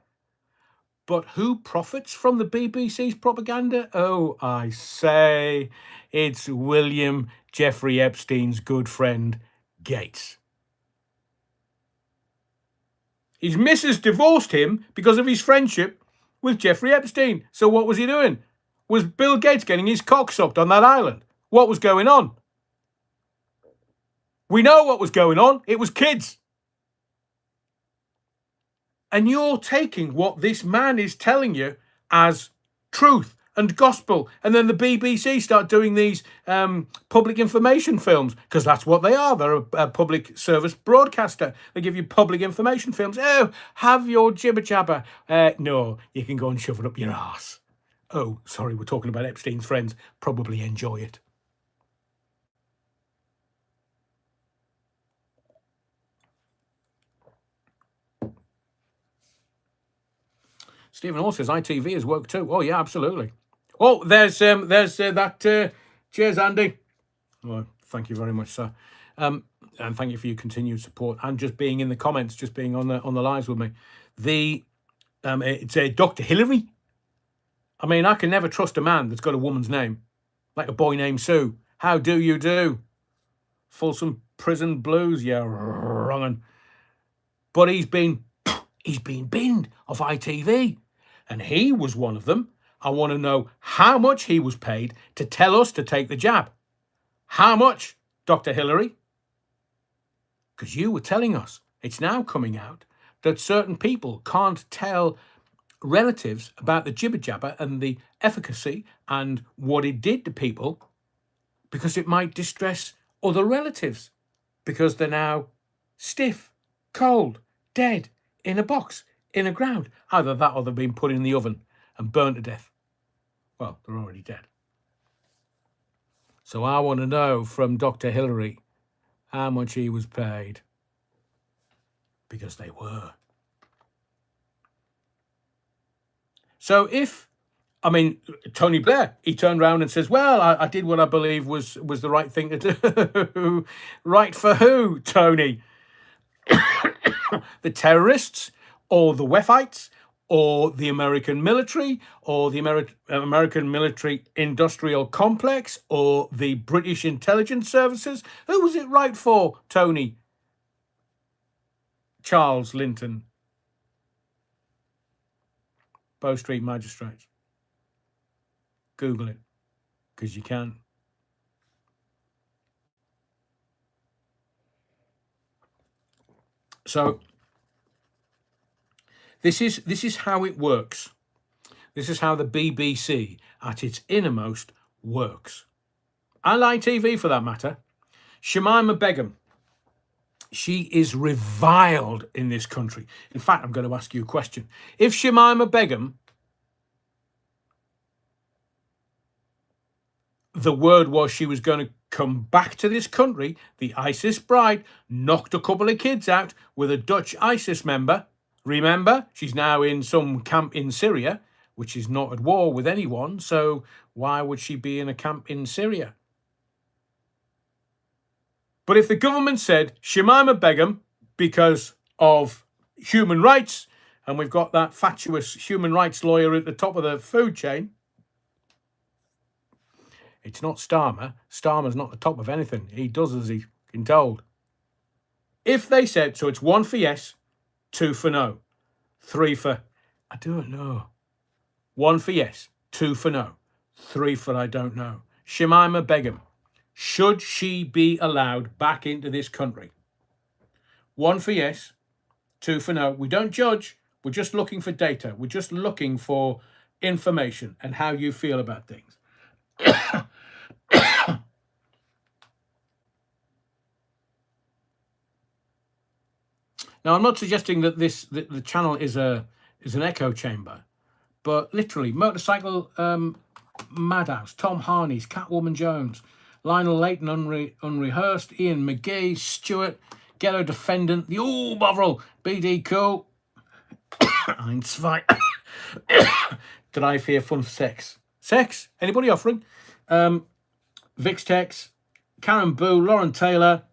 But who profits from the BBC's propaganda? Oh, I say, it's William Jeffrey Epstein's good friend, Gates. His missus divorced him because of his friendship with Jeffrey Epstein. So what was he doing? Was Bill Gates getting his cock sucked on that island? What was going on? We know what was going on. It was kids. And you're taking what this man is telling you as truth and gospel. And then the BBC start doing these public information films, because that's what they are. They're a public service broadcaster. They give you public information films. Oh, have your jibber jabber. No, you can go and shove it up your ass. Oh, sorry, we're talking about Epstein's friends. Probably enjoy it. Stephen Hall says ITV has worked too. Oh yeah, absolutely. Oh, there's that. Cheers, Andy. Well, thank you very much, sir. And thank you for your continued support and just being in the comments, just being on the lives with me. It's Dr. Hillary. I mean, I can never trust a man that's got a woman's name, like a boy named Sue. How do you do? Folsom Prison Blues, yeah, wrong. But he's been binned off ITV. And he was one of them. I want to know how much he was paid to tell us to take the jab. How much, Dr. Hillary? Because you were telling us, it's now coming out, that certain people can't tell relatives about the jibber jabber and the efficacy and what it did to people because it might distress other relatives because they're now stiff, cold, dead, in a box, in the ground. Either that or they've been put in the oven and burnt to death. Well, they're already dead. So I want to know from Dr. Hillary how much he was paid. Because they were. So Tony Blair, he turned around and says, well, I did what I believe was the right thing to do. Right for who, Tony? The terrorists or the Weffites or the American military or the American military industrial complex or the British intelligence services? Who was it right for, Tony? Charles Linton. Bow Street Magistrates. Google it, because you can. So this is how it works. This is how the BBC, at its innermost, works. And ITV, for that matter. Shamima Begum. She is reviled in this country. In fact, I'm going to ask you a question. If Shamima Begum, the word was she was going to come back to this country, the ISIS bride, knocked a couple of kids out with a Dutch ISIS member. Remember, she's now in some camp in Syria, which is not at war with anyone, so why would she be in a camp in Syria? But if the government said Shamima Begum, because of human rights, and we've got that fatuous human rights lawyer at the top of the food chain, it's not Starmer. Starmer's not the top of anything. He does as he's been told. If they said, so it's 1 for yes, 2 for no, 3 for, I don't know. 1 for yes, 2 for no, 3 for I don't know. Shamima Begum, should she be allowed back into this country? 1 for yes, 2 for no. We don't judge. We're just looking for data. We're just looking for information and how you feel about things. Now, I'm not suggesting that the channel is an echo chamber, But literally, motorcycle madhouse, Tom Harney's, Catwoman Jones, Lionel Layton unrehearsed, Ian McGee, Stewart, Ghetto Defendant, the All Bovril, BD Cool, Ein Zwei, Drei Vier Fun Sex. Sex? Anybody offering? Vix Tex, Karen Boo, Lauren Taylor,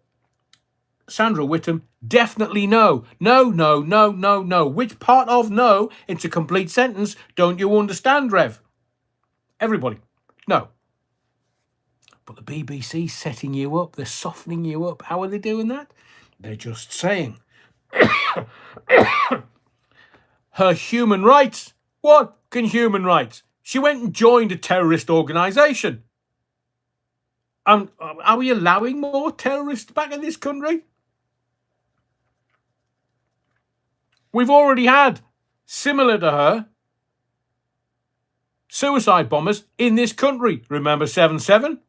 Sandra Whittam. Definitely no. No, no, no, no, no. Which part of no? It's a complete sentence. Don't you understand, Rev? Everybody. No. But the BBC setting you up. They're softening you up. How are they doing that? They're just saying her human rights. What can human rights? She went and joined a terrorist organisation. And are we allowing more terrorists back in this country? We've already had, similar to her, suicide bombers in this country. Remember 7/7?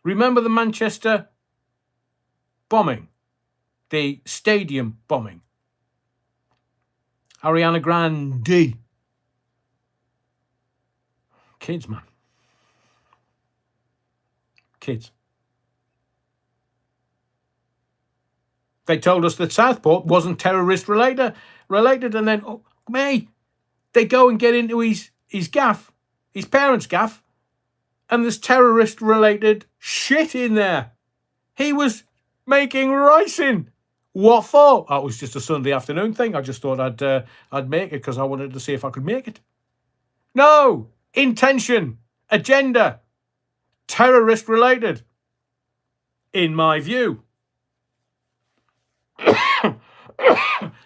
Remember the Manchester bombing? The stadium bombing? Ariana Grande. Kids, man. Kids. They told us that Southport wasn't terrorist related, and then, oh, me, they go and get into his gaff, his parents' gaff, and there's terrorist-related shit in there. He was making ricin. What for? Oh, it was just a Sunday afternoon thing. I just thought I'd make it because I wanted to see if I could make it. No, intention, agenda, terrorist-related, in my view.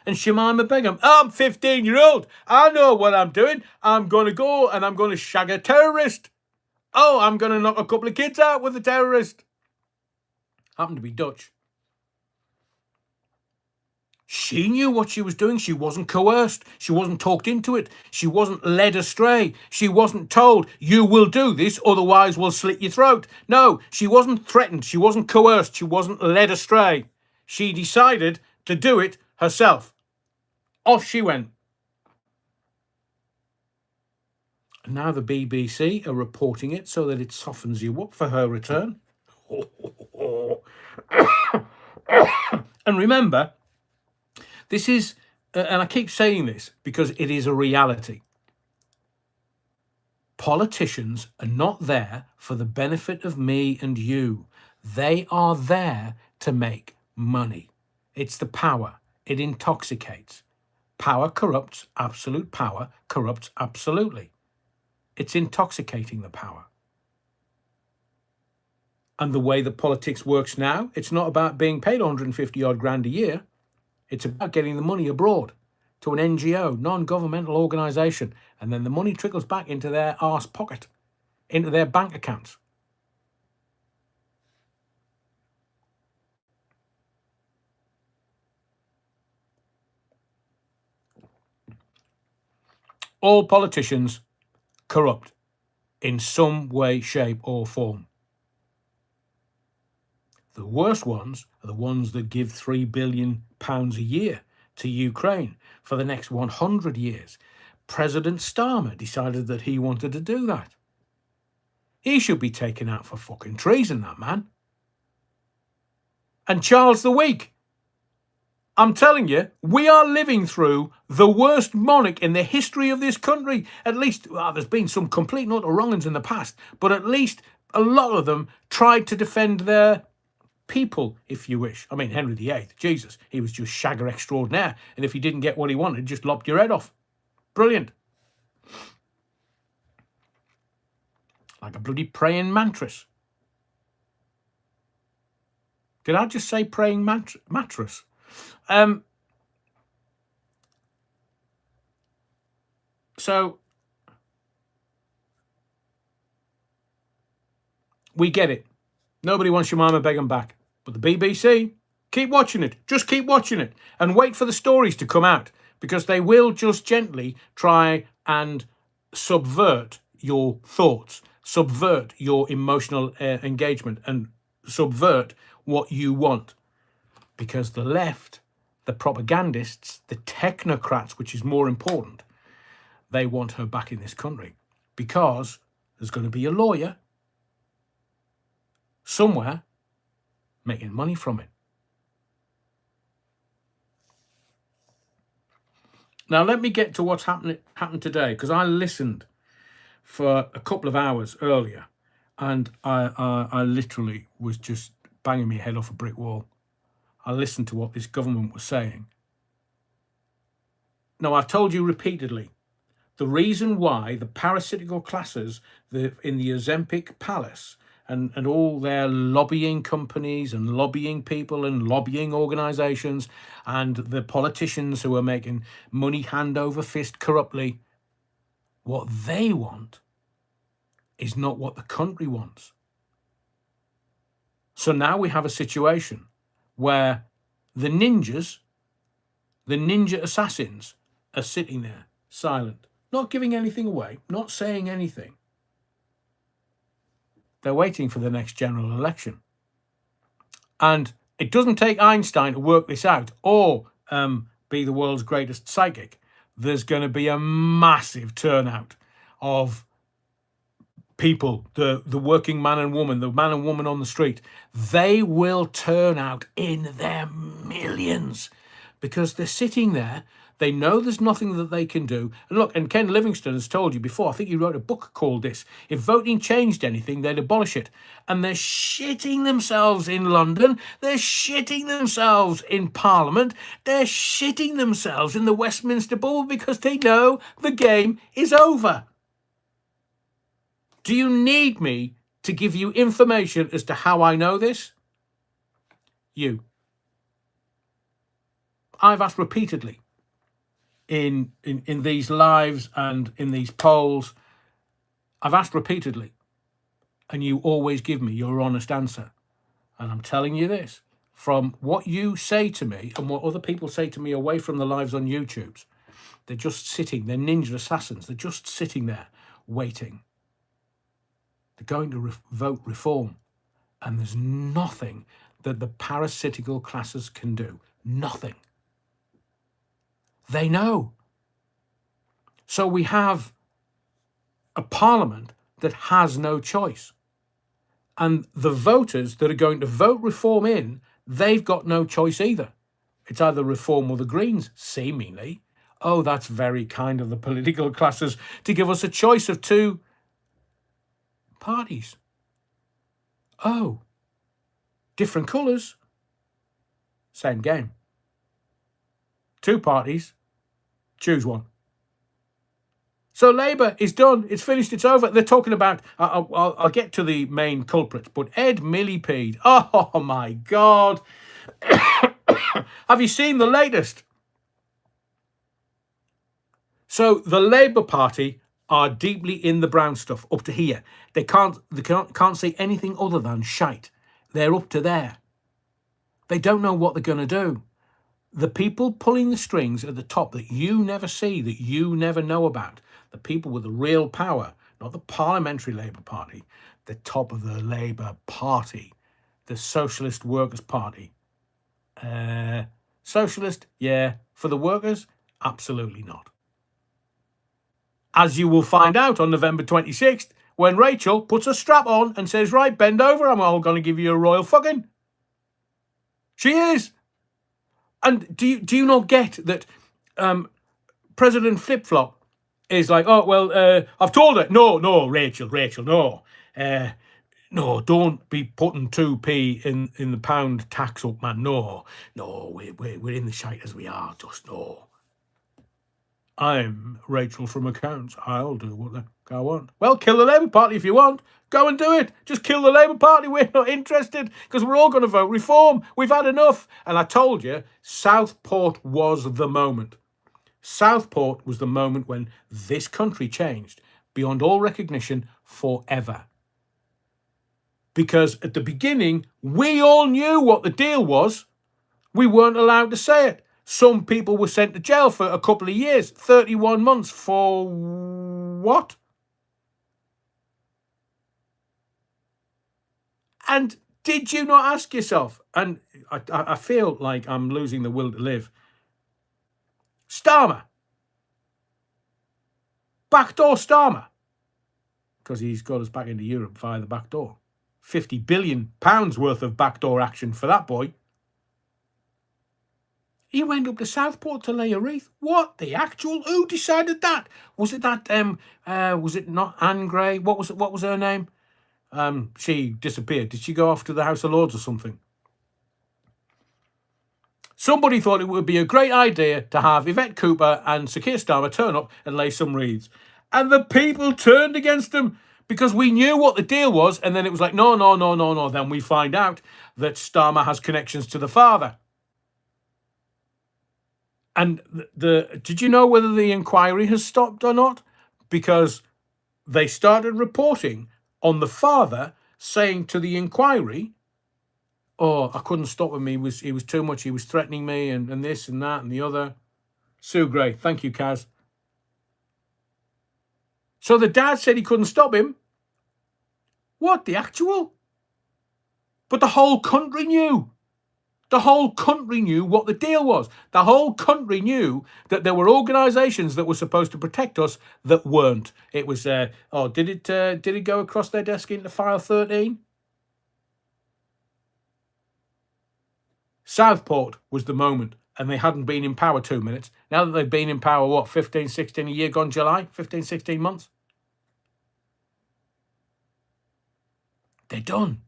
And Shamima Begum, I'm 15-year-old. I know what I'm doing. I'm going to go and I'm going to shag a terrorist. Oh, I'm going to knock a couple of kids out with a terrorist. Happened to be Dutch. She knew what she was doing. She wasn't coerced. She wasn't talked into it. She wasn't led astray. She wasn't told, you will do this, otherwise we'll slit your throat. No, she wasn't threatened. She wasn't coerced. She wasn't led astray. She decided to do it herself. Off she went. And now the BBC are reporting it so that it softens you up for her return. And remember, this is, and I keep saying this because it is a reality. Politicians are not there for the benefit of me and you. They are there to make money. It's the power. It intoxicates. Power corrupts. Absolute power corrupts absolutely. It's intoxicating, the power. And the way that politics works now, it's not about being paid 150 odd grand a year. It's about getting the money abroad to an NGO, non-governmental organisation, and then the money trickles back into their arse pocket, into their bank accounts. All politicians corrupt in some way, shape or form. The worst ones are the ones that give £3 billion a year to Ukraine for the next 100 years. President Starmer decided that he wanted to do that. He should be taken out for fucking treason, that man. And Charles the Weak. I'm telling you, we are living through the worst monarch in the history of this country. At least, well, there's been some complete and utter wrong-uns in the past, but at least a lot of them tried to defend their people, if you wish. I mean, Henry VIII, Jesus, he was just shagger extraordinaire. And if he didn't get what he wanted, just lopped your head off. Brilliant. Like a bloody praying mattress. Did I just say praying mattress? So we get it. Nobody wants Shamima Begum back. But the BBC, keep watching it. Just keep watching it. And wait for the stories to come out. Because they will just gently try and subvert your thoughts. Subvert your emotional engagement. And subvert what you want. Because the left, the propagandists, the technocrats, which is more important, they want her back in this country. Because there's going to be a lawyer somewhere making money from it. Now, let me get to what's happened today, because I listened for a couple of hours earlier, and I literally was just banging my head off a brick wall. I listened to what this government was saying. Now, I've told you repeatedly, the reason why the parasitical classes in the Ozempic palace and all their lobbying companies and lobbying people and lobbying organizations and the politicians who are making money hand over fist corruptly, what they want is not what the country wants. So now we have a situation where the ninja assassins are sitting there silent, not giving anything away, not saying anything. They're waiting for the next general election. And it doesn't take Einstein to work this out or be the world's greatest psychic. There's going to be a massive turnout of people, the working man and woman, the man and woman on the street. They will turn out in their millions because they're sitting there. They know there's nothing that they can do. And look, and Ken Livingstone has told you before, I think he wrote a book called this, If Voting Changed Anything, They'd Abolish It. And they're shitting themselves in London. They're shitting themselves in Parliament. They're shitting themselves in the Westminster bubble because they know the game is over. Do you need me to give you information as to how I know this? I've asked repeatedly in these lives and in these polls, I've asked repeatedly, and you always give me your honest answer. And I'm telling you this, from what you say to me and what other people say to me away from the lives on YouTube, they're just sitting, they're ninja assassins, they're just sitting there waiting. They're going to vote reform, and there's nothing that the parasitical classes can do. Nothing. They know. So we have a parliament that has no choice. And the voters that are going to vote reform in, they've got no choice either. It's either reform or the Greens, seemingly. Oh, that's very kind of the political classes to give us a choice of two parties. Oh, different colours, same game. Two parties, choose one. So Labour is done. It's finished. It's over. They're talking about, I'll get to the main culprits, but Ed Millipede. Oh, my God. Have you seen the latest? So the Labour Party are deeply in the brown stuff up to here. They can't say anything other than shite. They're up to there. They don't know what they're going to do. The people pulling the strings at the top that you never see, that you never know about, the people with the real power, not the Parliamentary Labour Party, the top of the Labour Party, the Socialist Workers' Party. Socialist, yeah. For the workers, absolutely not. As you will find out on November 26th, when Rachel puts a strap on and says, right, bend over, I'm all going to give you a royal fucking. She is. And do you not get that President Flip-Flop is like, oh, well, I've told her. No, Rachel, no. No, don't be putting 2p in the pound tax up, man. No, we're in the shite as we are, just no. I'm Rachel from accounts. I'll do what the hell I want. Well, kill the Labour Party if you want. Go and do it. Just kill the Labour Party. We're not interested because we're all going to vote reform. We've had enough. And I told you, Southport was the moment. Southport was the moment when this country changed beyond all recognition forever. Because at the beginning, we all knew what the deal was. We weren't allowed to say it. Some people were sent to jail for a couple of years, 31 months for what? And Did you not ask yourself? And I feel like I'm losing the will to live. Starmer. Backdoor Starmer. Because he's got us back into Europe via the back door. £50 billion worth of backdoor action for that boy. He went up to Southport to lay a wreath. What the actual? Who decided that? Was it that? Was it not Anne Grey? What was it? What was her name? She disappeared. Did she go off to the House of Lords or something? Somebody thought it would be a great idea to have Yvette Cooper and Sir Keir Starmer turn up and lay some wreaths, and the people turned against them because we knew what the deal was, and then it was like, no. Then we find out that Starmer has connections to the father. And did you know whether the inquiry has stopped or not? Because they started reporting on the father saying to the inquiry, oh, I couldn't stop him. He was too much. He was threatening me and this and that and the other. Sue Gray. Thank you, Kaz. So the dad said he couldn't stop him. What the actual? But the whole country knew. The whole country knew what the deal was. The whole country knew that there were organisations that were supposed to protect us that weren't. It was, did it go across their desk into file 13? Southport was the moment, and they hadn't been in power 2 minutes. Now that they've been in power, what, 15, 16, a year gone July? 15, 16 months? They're done.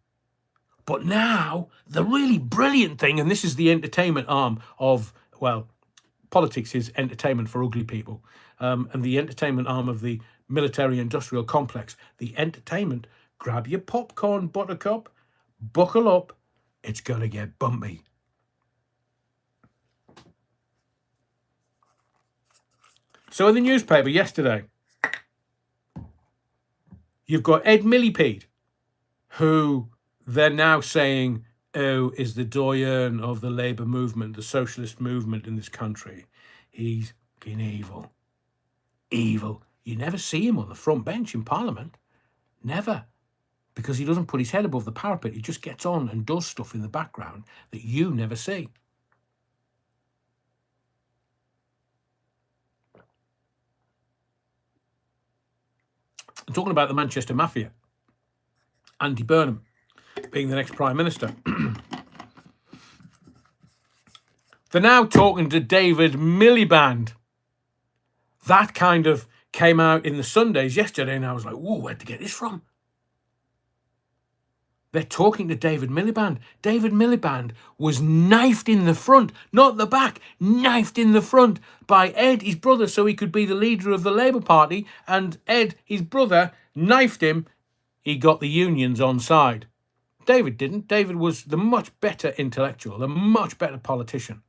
But now, the really brilliant thing, and this is the entertainment arm of, well, politics is entertainment for ugly people, and the entertainment arm of the military-industrial complex. The entertainment, grab your popcorn, buttercup, buckle up, it's going to get bumpy. So in the newspaper yesterday, you've got Ed Millipede, who they're now saying, oh, is the doyen of the Labour movement, the socialist movement in this country. He's fucking evil. Evil. You never see him on the front bench in Parliament. Never. Because he doesn't put his head above the parapet. He just gets on and does stuff in the background that you never see. I'm talking about the Manchester Mafia. Andy Burnham being the next Prime Minister. They're now talking to David Miliband. That kind of came out in the Sundays yesterday, and I was like, whoa, where'd they get this from? They're talking to David Miliband. David Miliband was knifed in the front, not the back, knifed in the front by Ed, his brother, so he could be the leader of the Labour Party, and Ed, his brother, knifed him. He got the unions on side. David didn't. David was the much better intellectual, the much better politician.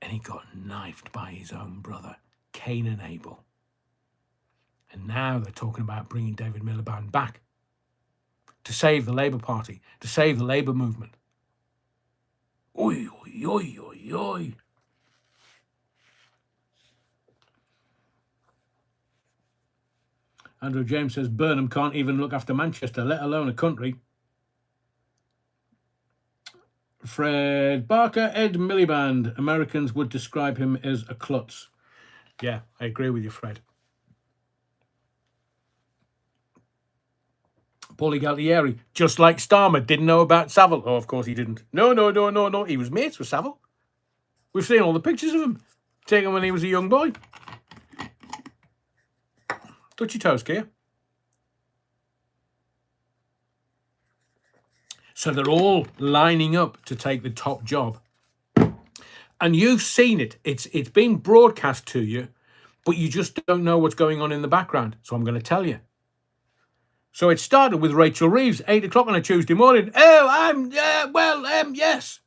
And he got knifed by his own brother, Cain and Abel. And now they're talking about bringing David Miliband back to save the Labour Party, to save the Labour movement. Oi, oi, oi, oi, oi. Andrew James says Burnham can't even look after Manchester, let alone a country. Fred Barker, Ed Miliband. Americans would describe him as a klutz. Yeah, I agree with you, Fred. Paulie Galtieri, just like Starmer, didn't know about Savile. Oh, of course he didn't. No. He was mates with Savile. We've seen all the pictures of him taken when he was a young boy. Touch your toes, Keir. So they're all lining up to take the top job. And you've seen it. It's been broadcast to you, but you just don't know what's going on in the background. So I'm going to tell you. So it started with Rachel Reeves, 8 o'clock on a Tuesday morning. Oh, yes.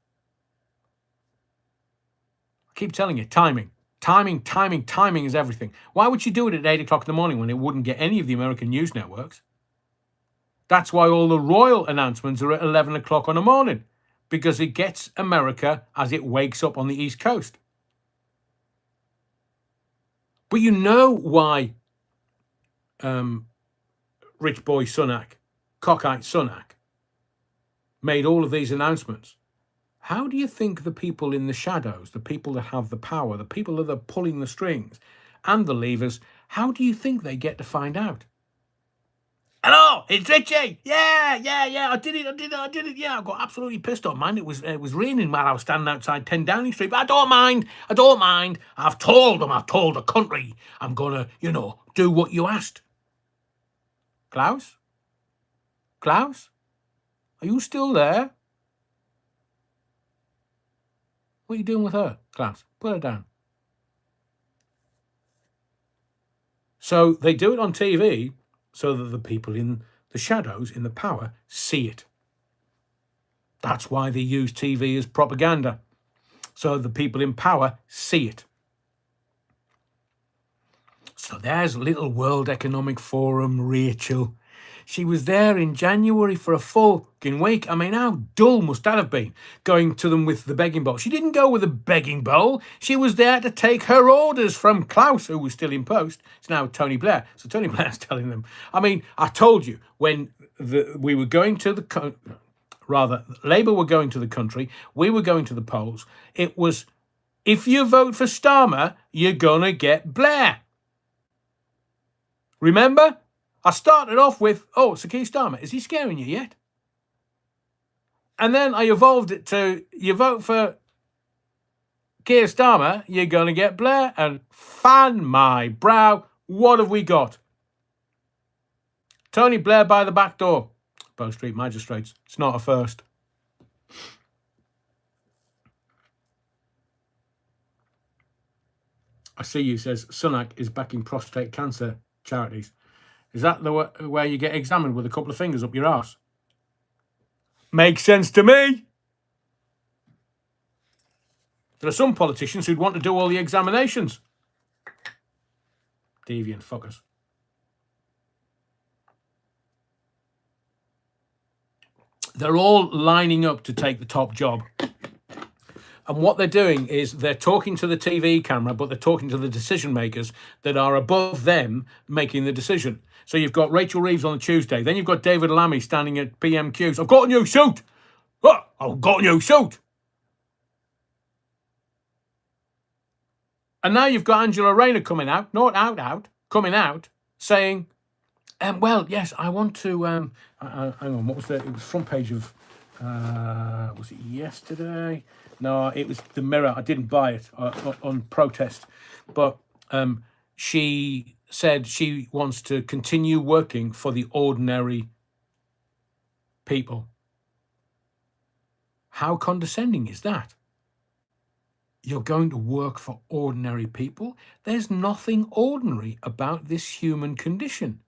I keep telling you, timing. Timing is everything. Why would she do it at 8 o'clock in the morning when it wouldn't get any of the American news networks? That's why all the royal announcements are at 11 o'clock on the morning, because it gets America as it wakes up on the East Coast. But you know why rich boy Sunak, cockeyed Sunak, made all of these announcements. How do you think the people in the shadows, the people that have the power, the people that are pulling the strings and the levers, how do you think they get to find out? Hello, it's Richie. Yeah, I did it. Yeah, I got absolutely pissed off, man. It was raining while I was standing outside 10 Downing Street, but I don't mind. I've told the country, I'm gonna, do what you asked. Klaus? Are you still there? What are you doing with her, Klaus? Put her down. So they do it on TV so that the people in the shadows, in the power, see it. That's why they use TV as propaganda, so the people in power see it. So there's Little World Economic Forum Rachel. She was there in January for a fucking week. I mean, how dull must that have been, going to them with the begging bowl? She didn't go with a begging bowl. She was there to take her orders from Klaus, who was still in post. It's now Tony Blair. So Tony Blair's telling them. I mean, I told you, when we were going to the... Rather, Labour were going to the country, we were going to the polls. It was, if you vote for Starmer, you're going to get Blair. Remember? I started off with, Sir Keir Starmer, is he scaring you yet? And then I evolved it to, you vote for Keir Starmer, you're going to get Blair. And fan my brow, what have we got? Tony Blair by the back door. Bow Street Magistrates. It's not a first. I see you, says Sunak is backing prostate cancer charities. Is that the where you get examined with a couple of fingers up your arse? Makes sense to me. There are some politicians who'd want to do all the examinations. Deviant fuckers. They're all lining up to take the top job. And what they're doing is they're talking to the TV camera, but they're talking to the decision makers that are above them making the decision. So you've got Rachel Reeves on a Tuesday. Then you've got David Lammy standing at PMQs. I've got a new suit. I've got a new suit. And now you've got Angela Rayner coming out, coming out, saying, well, yes, I want to, hang on, what was it? It was front page of, was it yesterday? No, it was the Mirror. I didn't buy it on protest. But she said she wants to continue working for the ordinary people. How condescending is that? You're going to work for ordinary people? There's nothing ordinary about this human condition.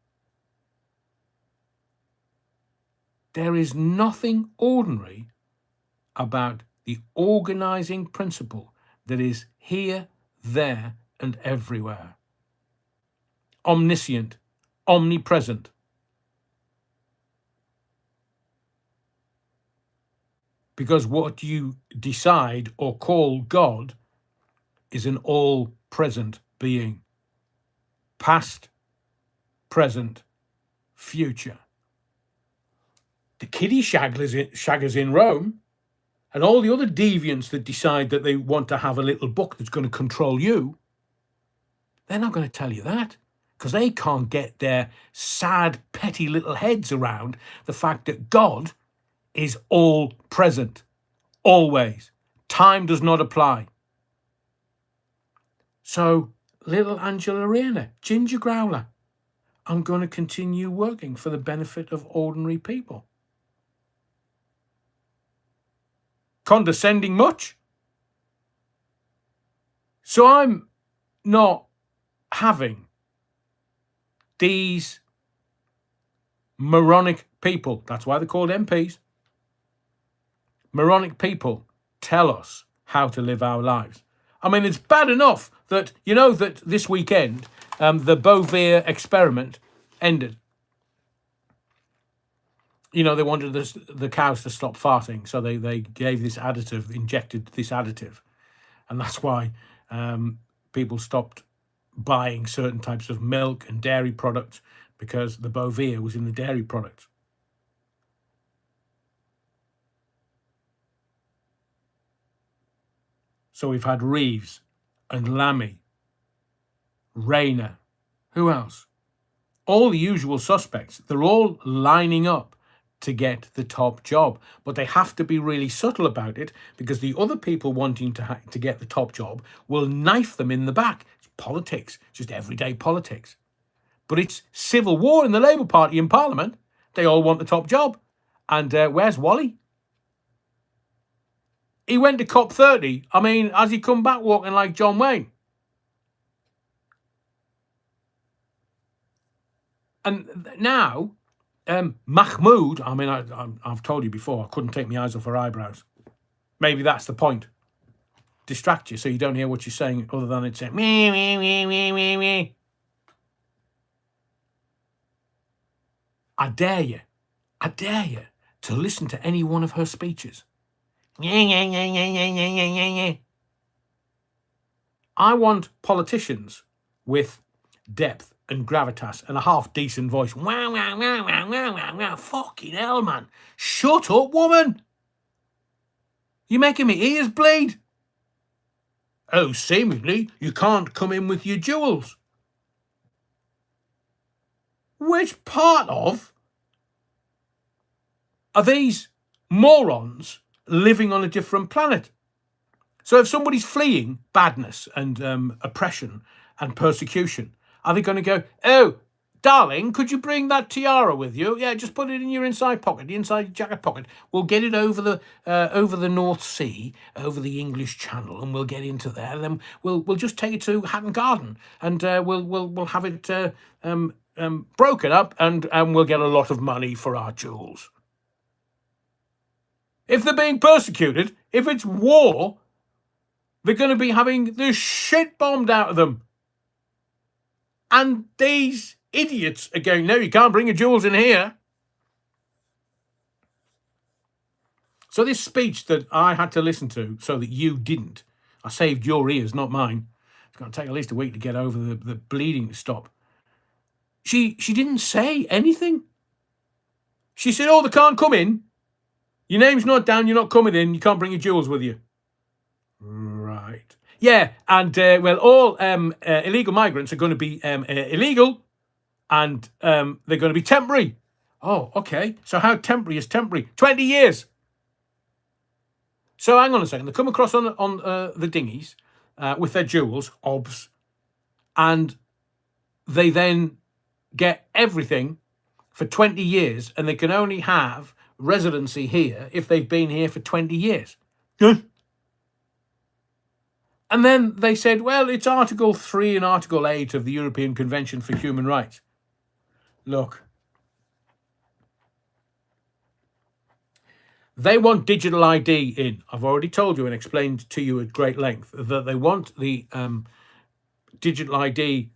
There is nothing ordinary about the organizing principle that is here, there, and everywhere. Omniscient, omnipresent. Because what you decide or call God is an all-present being. Past, present, future. The kiddie shaggers in Rome and all the other deviants that decide that they want to have a little book that's going to control you, they're not going to tell you that because they can't get their sad, petty little heads around the fact that God is all present, always. Time does not apply. So, little Angela Rayner, Ginger Growler, I'm going to continue working for the benefit of ordinary people. Condescending much? So I'm not having these moronic people, that's why they're called MPs, moronic people tell us how to live our lives. I mean, it's bad enough that, that this weekend, the Bovere experiment ended. They wanted the cows to stop farting, so they gave this additive, injected this additive. And that's why people stopped buying certain types of milk and dairy products, because the Bovere was in the dairy products. So we've had Reeves and Lammy, Rayner. Who else? All the usual suspects. They're all lining up to get the top job, but they have to be really subtle about it, because the other people wanting to get the top job will knife them in the back. It's politics, just everyday politics. But it's civil war in the Labour Party in Parliament. They all want the top job. And where's Wally? He went to COP30. I mean, has he come back walking like John Wayne? And now, Mahmoud, I mean, I've told you before, I couldn't take my eyes off her eyebrows. Maybe that's the point. Distract you so you don't hear what she's saying, other than it saying, wee, wee, wee, wee, wee, wee. I dare you to listen to any one of her speeches. I want politicians with depth and gravitas and a half-decent voice. Wow, wow, wow, wow, wow, wow, wow. Fucking hell, man. Shut up, woman. You're making me ears bleed. Oh, seemingly, you can't come in with your jewels. Which part of are these morons living on a different planet? So if somebody's fleeing badness and oppression and persecution, are they going to go, oh, darling, could you bring that tiara with you? Yeah, just put it in your inside pocket, the inside your jacket pocket. We'll get it over the North Sea, over the English Channel, and we'll get into there. And then we'll just take it to Hatton Garden, and we'll have it broken up, and we'll get a lot of money for our jewels. If they're being persecuted, if it's war, they're going to be having the shit bombed out of them. And these idiots are going, no, you can't bring your jewels in here. So this speech that I had to listen to so that you didn't, I saved your ears, not mine. It's going to take at least a week to get over the bleeding to stop. She didn't say anything. She said, oh, they can't come in. Your name's not down, you're not coming in, you can't bring your jewels with you. Right. Yeah, and, all illegal migrants are going to be illegal, and they're going to be temporary. Oh, okay. So how temporary is temporary? 20 years. So hang on a second. They come across on the dinghies with their jewels, obs, and they then get everything for 20 years, and they can only have residency here if they've been here for 20 years. And then they said, well, it's Article 3 and Article 8 of the European Convention for Human Rights. Look, they want digital ID in. I've already told you and explained to you at great length that they want the digital ID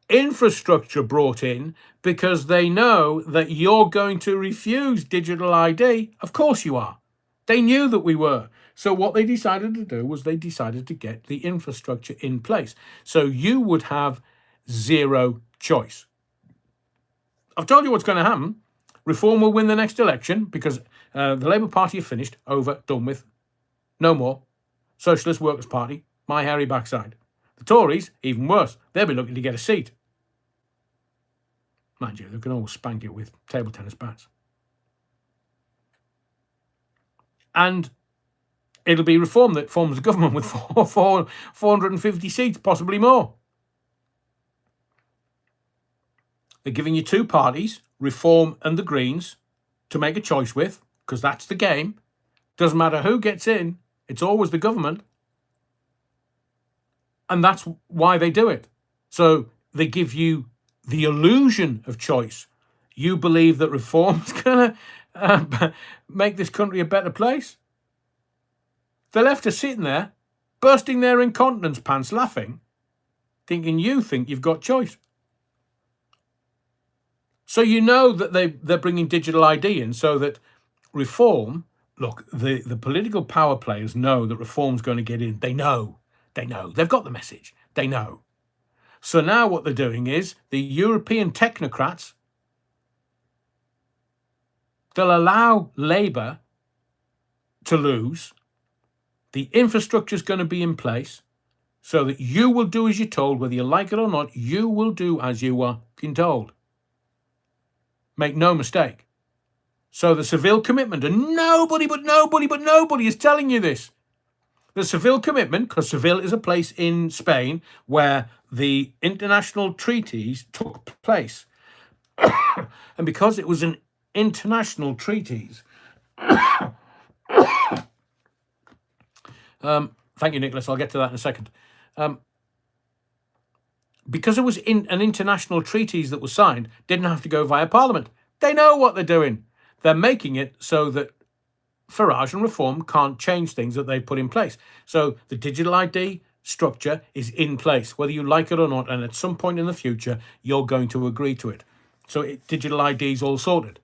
infrastructure brought in because they know that you're going to refuse digital ID. Of course you are. They knew that we were. So what they decided to do was they decided to get the infrastructure in place. So you would have zero choice. I've told you what's going to happen. Reform will win the next election because the Labour Party are finished, over, done with. No more. Socialist Workers' Party, my hairy backside. The Tories, even worse. They'll be looking to get a seat. Mind you, they can always spank it with table tennis bats. And it'll be Reform that forms a government with 450 seats, possibly more. They're giving you two parties, Reform and the Greens, to make a choice with, because that's the game. Doesn't matter who gets in, it's always the government. And that's why they do it. So they give you the illusion of choice. You believe that Reform's going to make this country a better place? The left are sitting there, bursting their incontinence pants, laughing, thinking you think you've got choice. So you know that they're bringing digital ID in so that Reform, look, the political power players know that Reform's going to get in. They know. They've got the message. They know. So now what they're doing is the European technocrats, they'll allow Labour to lose The infrastructure is going to be in place so that you will do as you're told, whether you like it or not. You will do as you are being told. Make no mistake. So the Seville commitment, and nobody is telling you this. The Seville commitment, because Seville is a place in Spain where the international treaties took place. And because it was an international treaties, thank you, Nicholas, I'll get to that in a second. Because it was an international treaties that was signed, didn't have to go via Parliament. They know what they're doing. They're making it so that Farage and Reform can't change things that they've put in place. So the digital ID structure is in place, whether you like it or not, and at some point in the future, you're going to agree to it. So digital ID is all sorted.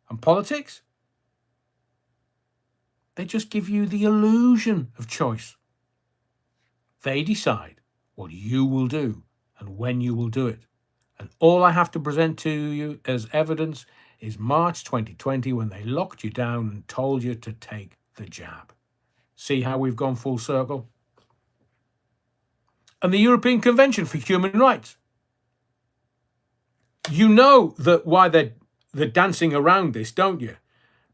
And politics? They just give you the illusion of choice. They decide what you will do and when you will do it. And all I have to present to you as evidence is March 2020 when they locked you down and told you to take the jab. See how we've gone full circle? And the European Convention for Human Rights. You know that why they're dancing around this, don't you?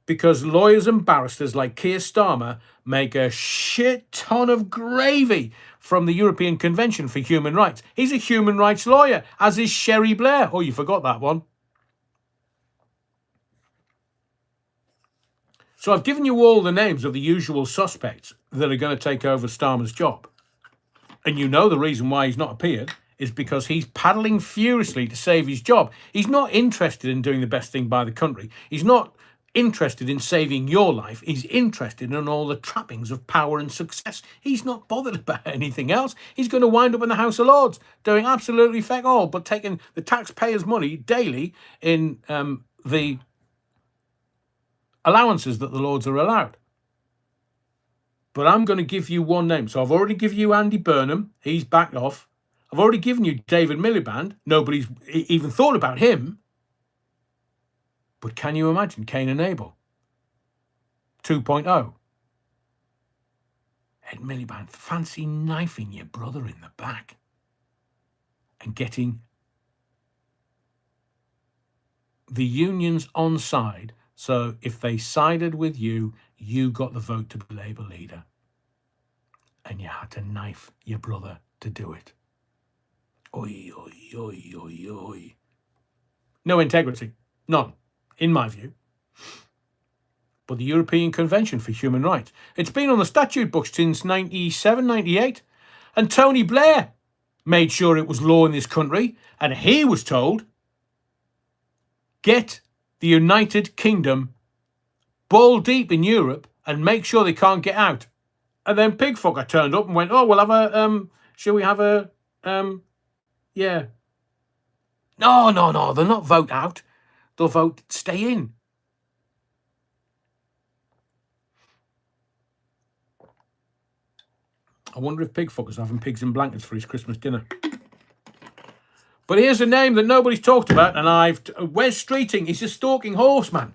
Because lawyers and barristers like Keir Starmer make a shit ton of gravy from the European Convention for Human Rights. He's a human rights lawyer, as is Sherry Blair. Oh, you forgot that one. So I've given you all the names of the usual suspects that are going to take over Starmer's job. And you know the reason why he's not appeared is because he's paddling furiously to save his job. He's not interested in doing the best thing by the country. He's not interested in saving your life. He's interested in all the trappings of power and success. He's not bothered about anything else. He's going to wind up in the House of Lords doing absolutely feck all, but taking the taxpayers' money daily in the allowances that the Lords are allowed. But I'm going to give you one name. So I've already given you Andy Burnham. He's backed off. I've already given you David Miliband. Nobody's even thought about him. But can you imagine Cain and Abel 2.0? Ed Miliband, fancy knifing your brother in the back and getting the unions on side. So if they sided with you, you got the vote to be Labour leader. And you had to knife your brother to do it. Oi, oi, oi, oi, oi. No integrity. None, in my view. But the European Convention for Human Rights, it's been on the statute books since 97, 98. And Tony Blair made sure it was law in this country. And he was told, get the United Kingdom ball deep in Europe and make sure they can't get out. And then Pigfucker turned up and went, oh, we'll have a, shall we have a, yeah. No, they'll not vote out. They'll vote stay in. I wonder if Pigfucker's having pigs in blankets for his Christmas dinner. But here's a name that nobody's talked about, and Wes Streeting is a stalking horseman.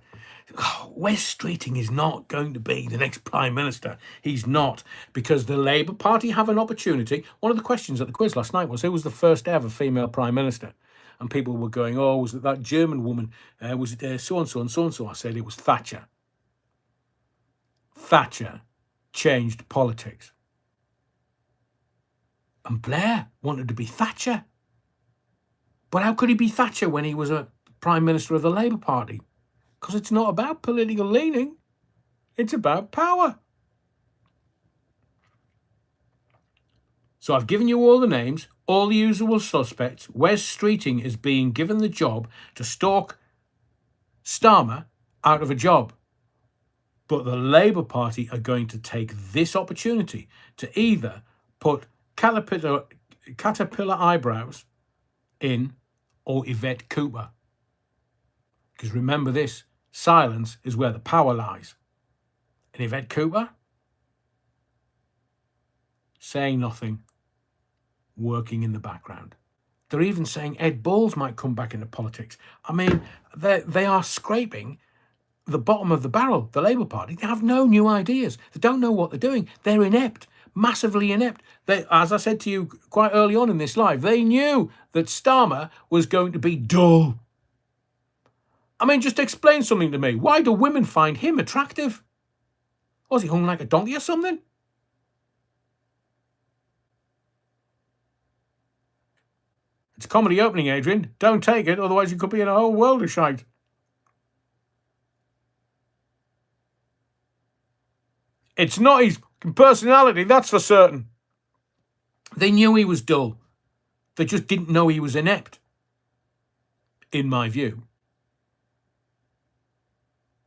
Oh, Wes Streeting is not going to be the next Prime Minister. He's not, because the Labour Party have an opportunity. One of the questions at the quiz last night was, who was the first ever female Prime Minister? And people were going, oh, was it that German woman? Was it so-and-so and so-and-so? I said it was Thatcher. Thatcher changed politics. And Blair wanted to be Thatcher. But how could he be Thatcher when he was a Prime Minister of the Labour Party? Because it's not about political leaning. It's about power. So I've given you all the names, all the usual suspects. Wes Streeting is being given the job to stalk Starmer out of a job. But the Labour Party are going to take this opportunity to either put caterpillar eyebrows in or Yvette Cooper. Because remember this, silence is where the power lies. And Yvette Cooper, saying nothing, working in the background. They're even saying Ed Balls might come back into politics. I mean, they are scraping the bottom of the barrel, the Labour Party. They have no new ideas. They don't know what they're doing. They're inept, massively inept. They, as I said to you quite early on in this live, they knew that Starmer was going to be dull. I mean, just explain something to me. Why do women find him attractive? Was he hung like a donkey or something? It's a comedy opening, Adrian. Don't take it, otherwise you could be in a whole world of shite. It's not his personality, that's for certain. They knew he was dull. They just didn't know he was inept, in my view.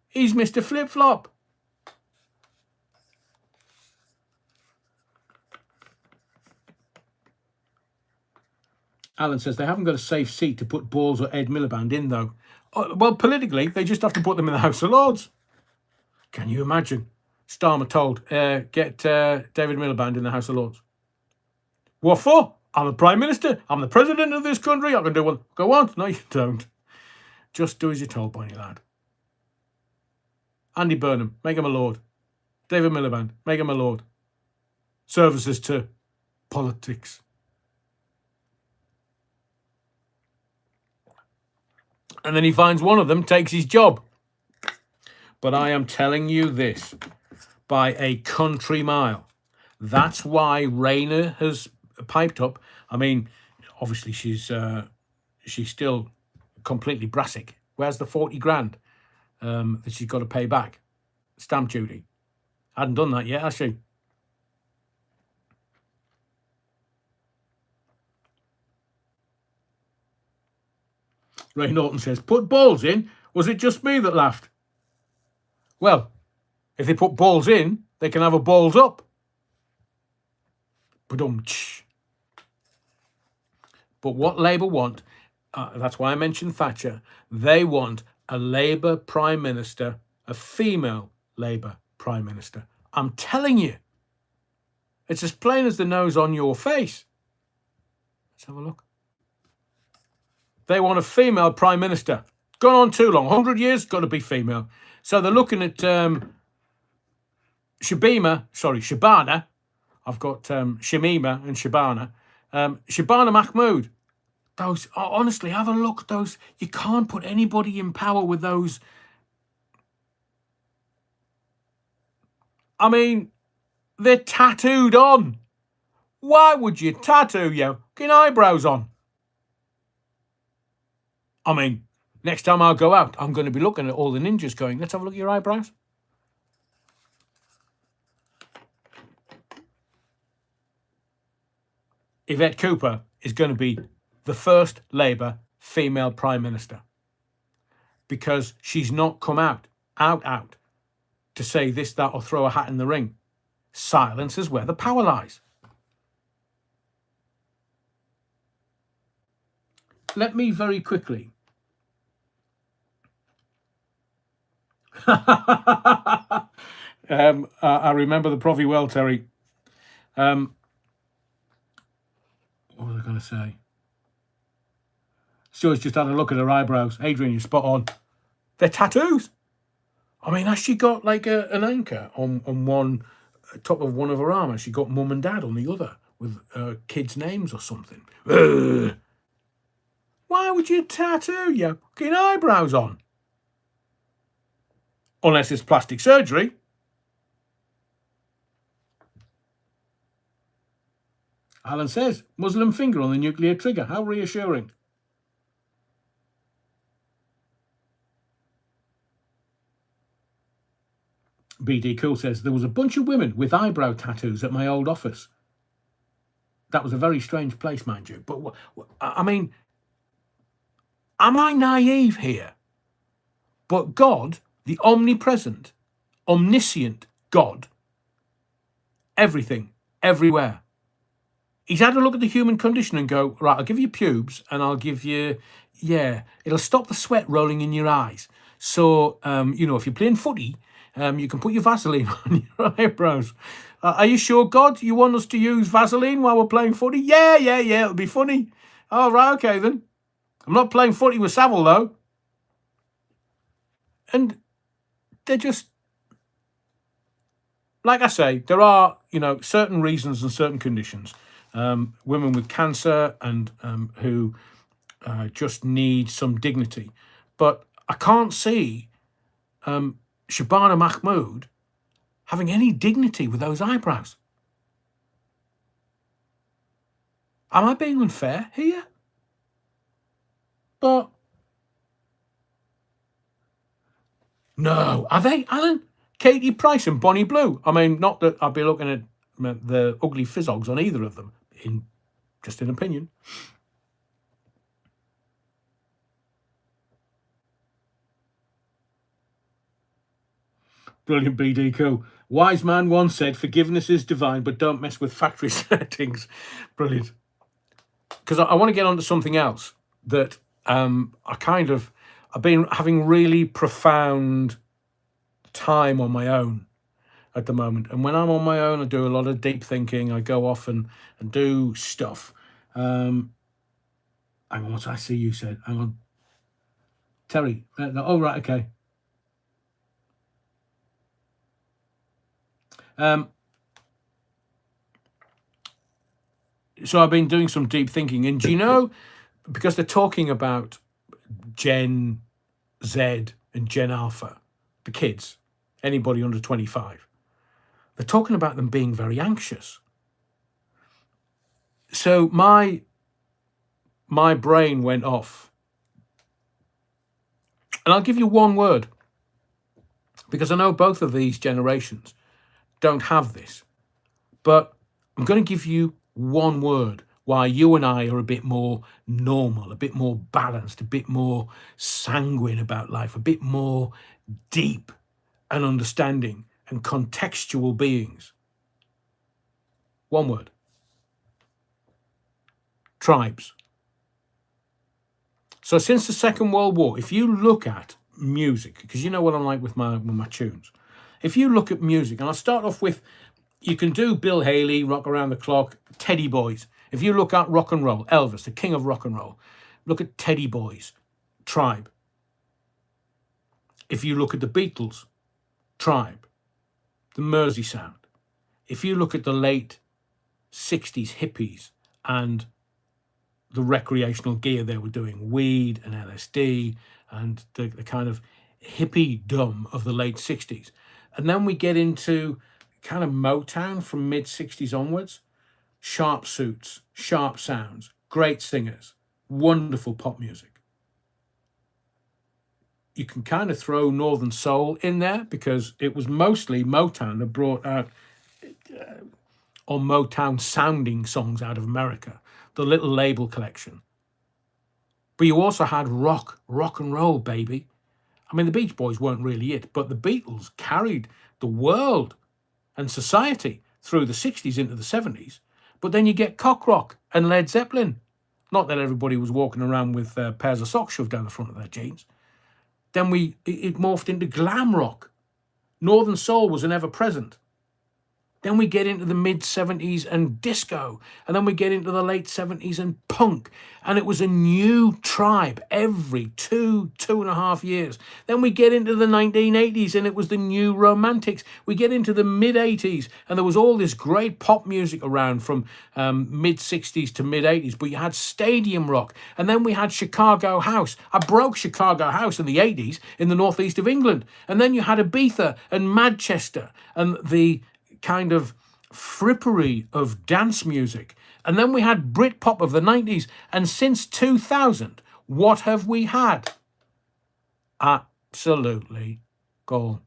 He's Mr. Flip-Flop. Alan says they haven't got a safe seat to put Balls or Ed Miliband in, though. Well, politically, they just have to put them in the House of Lords. Can you imagine? Starmer told, get David Miliband in the House of Lords. What for? I'm the Prime Minister. I'm the President of this country. I can do what I want. No, you don't. Just do as you're told, Bonnie lad. Andy Burnham, make him a Lord. David Miliband, make him a Lord. Services to politics. And then he finds one of them, takes his job. But I am telling you this, by a country mile. That's why Rayner has piped up. I mean, obviously she's still completely brassic. Where's the 40 grand that she's got to pay back? Stamp duty. Hadn't done that yet, has she? Ray Norton says, put Balls in? Was it just me that laughed? Well, if they put Balls in, they can have a Balls up. But what Labour want, that's why I mentioned Thatcher, they want a Labour Prime Minister, a female Labour Prime Minister. I'm telling you. It's as plain as the nose on your face. Let's have a look. They want a female Prime Minister. Gone on too long. 100 years, got to be female. So they're looking at Shabana. I've got Shamima and Shabana. Shabana Mahmood. Those, honestly, have a look. Those, you can't put anybody in power with those. I mean, they're tattooed on. Why would you tattoo your fucking eyebrows on? I mean, next time I go out, I'm going to be looking at all the ninjas going, let's have a look at your eyebrows. Yvette Cooper is going to be the first Labour female Prime Minister because she's not come out to say this, that, or throw a hat in the ring. Silence is where the power lies. Let me very quickly. I remember the Provy well, Terry. What was I going to say? Stuart's just had a look at her eyebrows. Adrian, you're spot on. They're tattoos. I mean, has she got like an anchor on one top of one of her arms? She got mum and dad on the other with kids' names or something. Why would you tattoo your fucking eyebrows on? Unless it's plastic surgery. Alan says, Muslim finger on the nuclear trigger. How reassuring. BD Cool says, there was a bunch of women with eyebrow tattoos at my old office. That was a very strange place, mind you. But, I mean, am I naive here? But God, the omnipresent, omniscient God, everything, everywhere. He's had a look at the human condition and go, right, I'll give you pubes and I'll give you, it'll stop the sweat rolling in your eyes. So, if you're playing footy, you can put your Vaseline on your eyebrows. Are you sure, God, you want us to use Vaseline while we're playing footy? Yeah, it'll be funny. All right, okay then. I'm not playing footy with Savile, though. And they're just, like I say, there are, certain reasons and certain conditions. Women with cancer and who just need some dignity. But I can't see Shabana Mahmood having any dignity with those eyebrows. Am I being unfair here? But no, are they, Alan? Katie Price and Bonnie Blue. I mean, not that I'd be looking at the ugly fizzogs on either of them, just in opinion. Brilliant, BD Cool. Wise man once said, forgiveness is divine, but don't mess with factory settings. Brilliant. Because I want to get on to something else that I've been having really profound time on my own at the moment. And when I'm on my own, I do a lot of deep thinking. I go off and do stuff. Hang on, what I see you said. Hang on. Terry. Oh, right, okay. So I've been doing some deep thinking. And do you know, because they're talking about Gen Z and Gen Alpha, the kids, anybody under 25, they're talking about them being very anxious. So my brain went off. And I'll give you one word, because I know both of these generations don't have this. But I'm going to give you one word why you and I are a bit more normal, a bit more balanced, a bit more sanguine about life, a bit more deep and understanding and contextual beings. One word. Tribes. So since the Second World War, if you look at music, because you know what I'm like with my tunes, if you look at music, and I'll start off with, you can do Bill Haley, Rock Around the Clock, Teddy Boys. If you look at rock and roll, Elvis, the king of rock and roll, look at Teddy Boys, Tribe. If you look at the Beatles, Tribe, the Mersey Sound. If you look at the late 60s hippies and the recreational gear they were doing, weed and LSD and the kind of hippie-dom of the late 60s. And then we get into kind of Motown from mid-60s onwards. Sharp suits, sharp sounds, great singers, wonderful pop music. You can kind of throw Northern Soul in there because it was mostly Motown that brought out, or Motown sounding songs out of America, the Little Label collection. But you also had rock and roll, baby. I mean, the Beach Boys weren't really it, but the Beatles carried the world and society through the 60s into the 70s. But then you get cock rock and Led Zeppelin. Not that everybody was walking around with pairs of socks shoved down the front of their jeans. Then it morphed into glam rock. Northern Soul was an ever-present. Then we get into the mid-70s and disco. And then we get into the late 70s and punk. And it was a new tribe every 2.5 years. Then we get into the 1980s and it was the new romantics. We get into the mid-80s and there was all this great pop music around from mid-60s to mid-80s. But you had stadium rock. And then we had Chicago house. I broke Chicago house in the 80s in the northeast of England. And then you had Ibiza and Manchester and the kind of frippery of dance music. And then we had Britpop of the 90s. And since 2000, what have we had? Absolutely gone.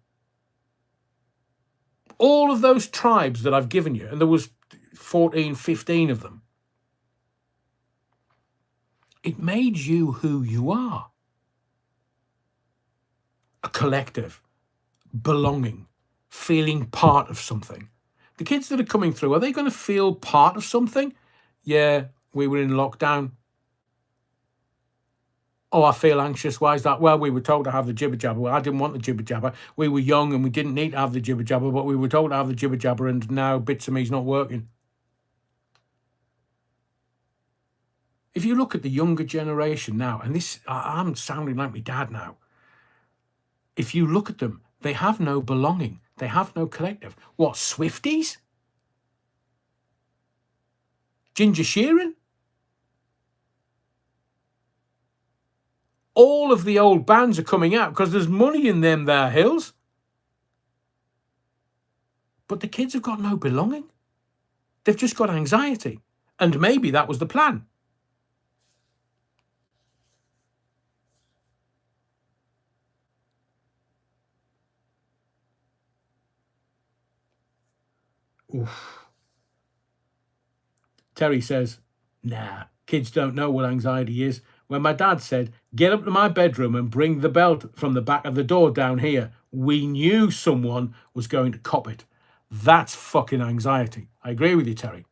All of those tribes that I've given you, and there was 14, 15 of them, it made you who you are. A collective, belonging, feeling part of something. The kids that are coming through, are they going to feel part of something? Yeah, we were in lockdown. Oh, I feel anxious. Why is that? Well, we were told to have the jibber jabber. Well, I didn't want the jibber jabber. We were young and we didn't need to have the jibber jabber, but we were told to have the jibber jabber, and now bits of me's not working. If you look at the younger generation now, and this, I'm sounding like my dad now. If you look at them, They have no belonging. They have no collective. What, Swifties? Ginger Shearing? All of the old bands are coming out because there's money in them there hills. But the kids have got no belonging. They've just got anxiety. And maybe that was the plan. Oof. Terry says, nah, kids don't know what anxiety is. When my dad said, get up to my bedroom and bring the belt from the back of the door down here, we knew someone was going to cop it. That's fucking anxiety. I agree with you, Terry.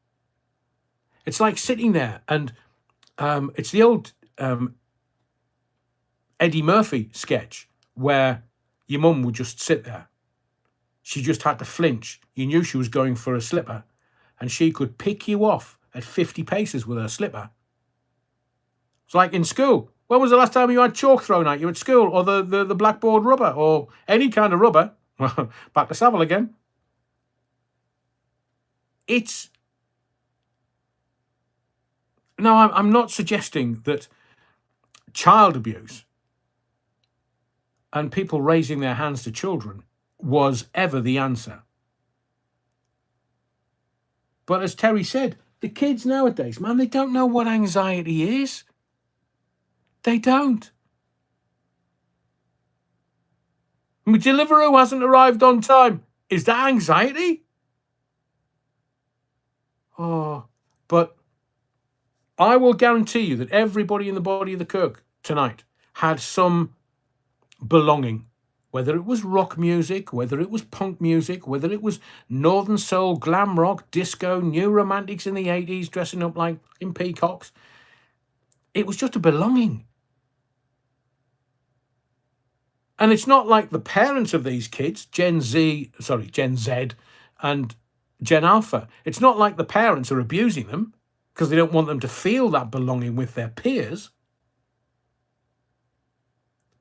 It's like sitting there and it's the old Eddie Murphy sketch where your mum would just sit there. She just had to flinch. You knew she was going for a slipper and she could pick you off at 50 paces with her slipper. It's like in school. When was the last time you had chalk thrown at you at school, or the blackboard rubber, or any kind of rubber? Back to Savile again. It's... Now, I'm not suggesting that child abuse and people raising their hands to children was ever the answer. But as Terry said, the kids nowadays, man, they don't know what anxiety is. They don't. My Deliveroo hasn't arrived on time. Is that anxiety? Oh, but I will guarantee you that everybody in the body of the Kirk tonight had some belonging. Whether it was rock music, whether it was punk music, whether it was northern soul, glam rock, disco, new romantics in the 80s, dressing up like in peacocks. It was just a belonging. And it's not like the parents of these kids, Gen Z and Gen Alpha. It's not like the parents are abusing them because they don't want them to feel that belonging with their peers.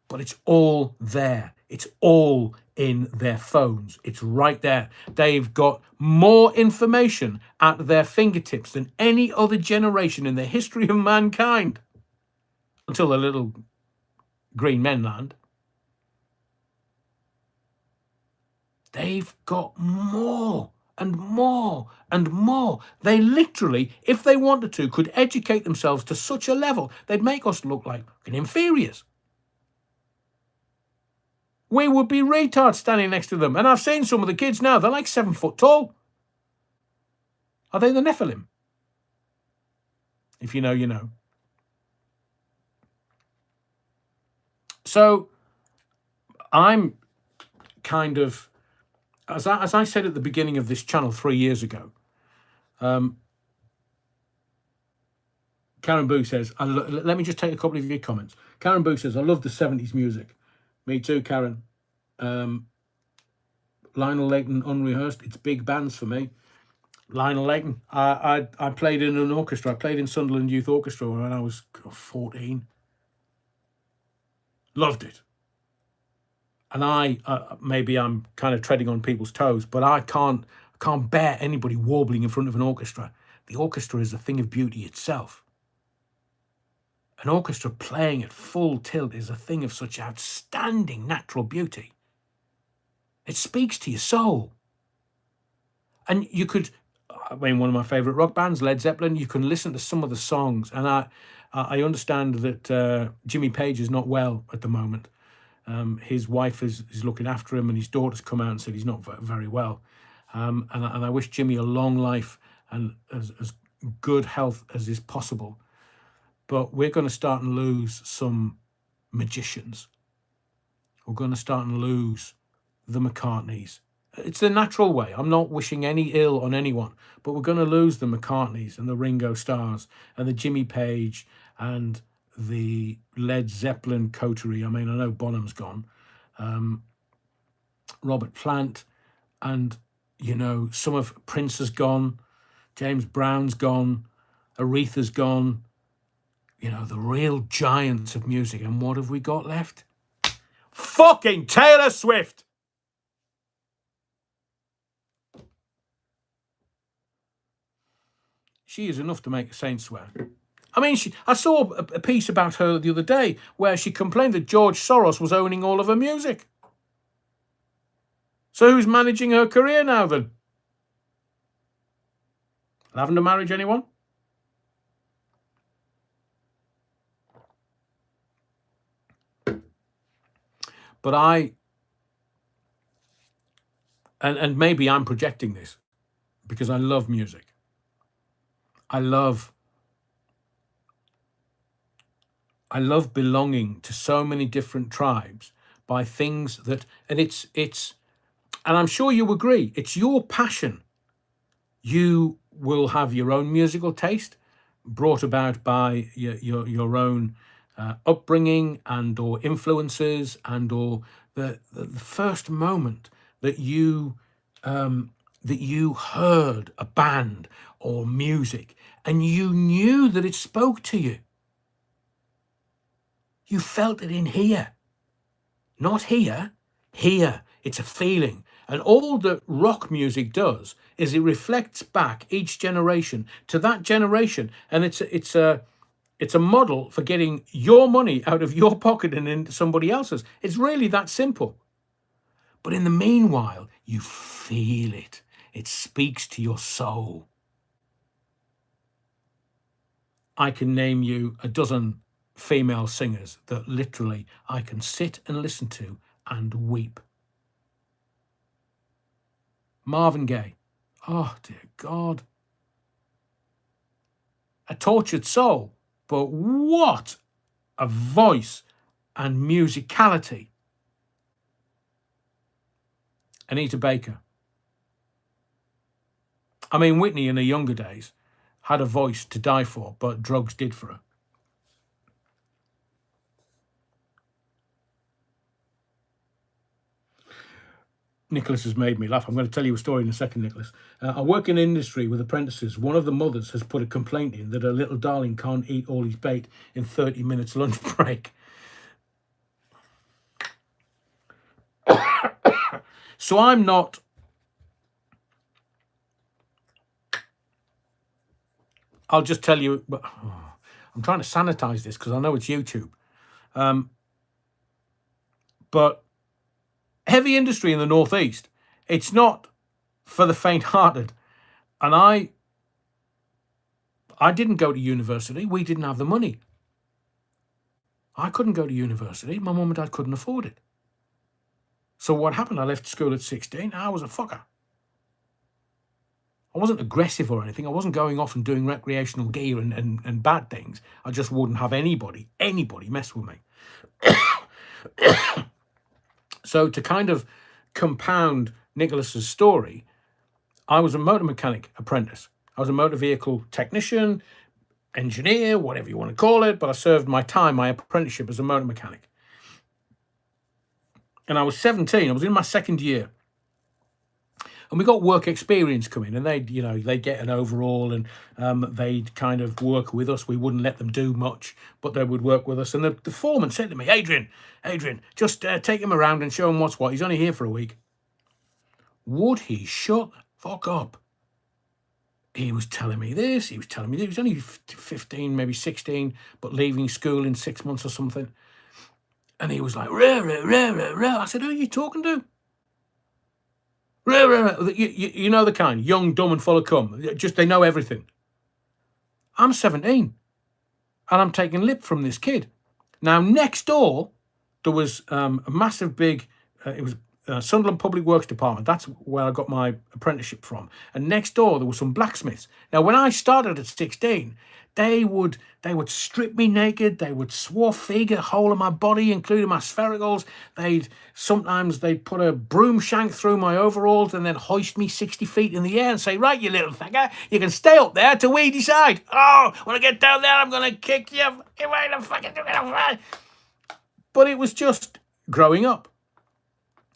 But it's all there. It's all in their phones. It's right there. They've got more information at their fingertips than any other generation in the history of mankind. Until the little green men land. They've got more and more and more. They literally, if they wanted to, could educate themselves to such a level, they'd make us look like inferiors. We would be retards standing next to them. And I've seen some of the kids now, they're like 7 foot tall. Are they the Nephilim? If you know, you know. So I'm kind of, as I said at the beginning of this channel 3 years ago, Karen Boo says, let me just take a couple of your comments. Karen Boo says, I love the 70s music. Me too, Karen. Lionel Layton, Unrehearsed. It's big bands for me. Lionel Layton. I played in an orchestra. I played in Sunderland Youth Orchestra when I was 14. Loved it. And maybe I'm kind of treading on people's toes, but I can't bear anybody warbling in front of an orchestra. The orchestra is a thing of beauty itself. An orchestra playing at full tilt is a thing of such outstanding natural beauty. It speaks to your soul. And you could, one of my favourite rock bands, Led Zeppelin, you can listen to some of the songs. And I understand that Jimmy Page is not well at the moment. His wife is looking after him, and his daughter's come out and said he's not very well. And I wish Jimmy a long life and as good health as is possible. But we're going to start and lose some magicians. We're going to start and lose the McCartneys. It's the natural way. I'm not wishing any ill on anyone, but we're going to lose the McCartneys and the Ringo Starrs and the Jimmy Page and the Led Zeppelin coterie. I mean, I know Bonham's gone. Robert Plant, and, you know, some of Prince has gone. James Brown's gone. Aretha's gone. You know, the real giants of music. And what have we got left? Fucking Taylor Swift! She is enough to make a saint swear. I mean, I saw a piece about her the other day where she complained that George Soros was owning all of her music. So who's managing her career now then? Lavender marriage, anyone? But and maybe I'm projecting this because I love music. I love belonging to so many different tribes by things that, and it's, and I'm sure you agree, it's your passion. You will have your own musical taste brought about by your own upbringing and or influences and or the first moment that you heard a band or music and you knew that it spoke to you. You felt it in here. Not here. Here. It's a feeling. And all that rock music does is it reflects back each generation to that generation. And it's a model for getting your money out of your pocket and into somebody else's. It's really that simple. But in the meanwhile, you feel it. It speaks to your soul. I can name you a dozen female singers that literally I can sit and listen to and weep. Marvin Gaye. Oh, dear God. A tortured soul, but what a voice and musicality. Anita Baker. I mean, Whitney in her younger days had a voice to die for, but drugs did for her. Nicholas has made me laugh. I'm going to tell you a story in a second, Nicholas. I work in industry with apprentices. One of the mothers has put a complaint in that her little darling can't eat all his bait in 30 minutes lunch break. So I'm not... I'll just tell you... I'm trying to sanitize this because I know it's YouTube. But heavy industry in the Northeast, it's not for the faint-hearted. And I didn't go to university. We didn't have the money. I couldn't go to university. My mum and dad couldn't afford it. So what happened? I left school at 16. I was a fucker. I wasn't aggressive or anything. I wasn't going off and doing recreational gear and bad things. I just wouldn't have anybody mess with me. So to kind of compound Nicholas's story, I was a motor mechanic apprentice. I was a motor vehicle technician, engineer, whatever you want to call it, but I served my apprenticeship as a motor mechanic. And I was 17. I was in my second year. And we got work experience coming, and they'd get an overall, and they'd kind of work with us. We wouldn't let them do much, but they would work with us. And the foreman said to me, Adrian, just take him around and show him what's what. He's only here for a week. Would he shut the fuck up? He was telling me this, he was telling me that he was only 15, maybe 16, but leaving school in 6 months or something. And he was like, rah, rah, rah, rah, rah. I said, who are you talking to? Rah, rah, rah. You know the kind, young, dumb, and full of cum. Just, they know everything. I'm 17, and I'm taking lip from this kid. Now, next door, there was a massive big, it was Sunderland Public Works Department. That's where I got my apprenticeship from. And next door, there were some blacksmiths. Now, when I started at 16, they would strip me naked. They would fig a hole in my body, including my sphericals. Sometimes they'd put a broom shank through my overalls and then hoist me 60 feet in the air and say, right, you little faggot, you can stay up there till we decide. Oh, when I get down there, I'm going to kick you. But it was just growing up.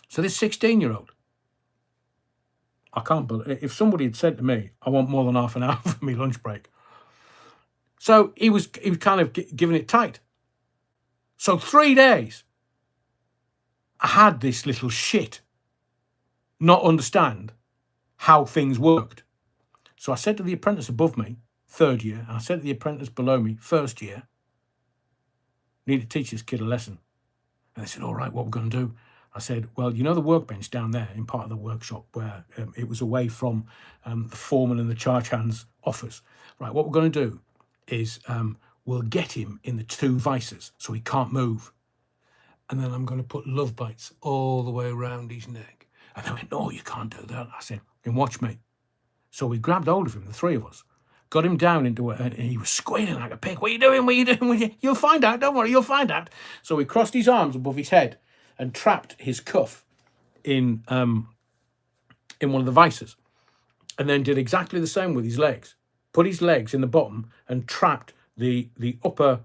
So this 16-year-old, I can't believe, if somebody had said to me, I want more than half an hour for my lunch break. So he was kind of giving it tight. So 3 days, I had this little shit not understand how things worked. So I said to the apprentice above me, third year, and I said to the apprentice below me, first year, need to teach this kid a lesson. And they said, all right, what we're going to do? I said, well, you know the workbench down there in part of the workshop where it was away from the foreman and the charge hand's office. Right, what we're going to do is we'll get him in the 2 vices so he can't move. And then I'm going to put love bites all the way around his neck. And they went, no, you can't do that. I said, then watch me. So we grabbed hold of him, the 3 of us, got him down into it, and he was squealing like a pig. What are you doing? What are you doing? You'll find out. Don't worry, you'll find out. So we crossed his arms above his head and trapped his cuff in one of the vices, and then did exactly the same with his legs. Put his legs in the bottom and trapped the upper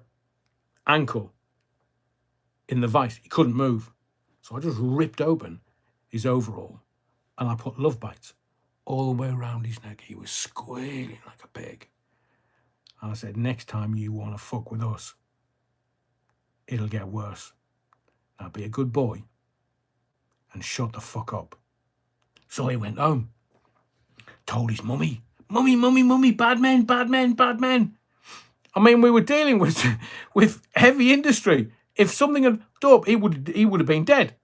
ankle in the vice. He couldn't move. So I just ripped open his overall and I put love bites all the way around his neck. He was squealing like a pig. And I said, next time you want to fuck with us, it'll get worse. Now be a good boy and shut the fuck up. So he went home, told his mummy, mummy, bad men. I mean, we were dealing with heavy industry. If something had done up, he would have been dead.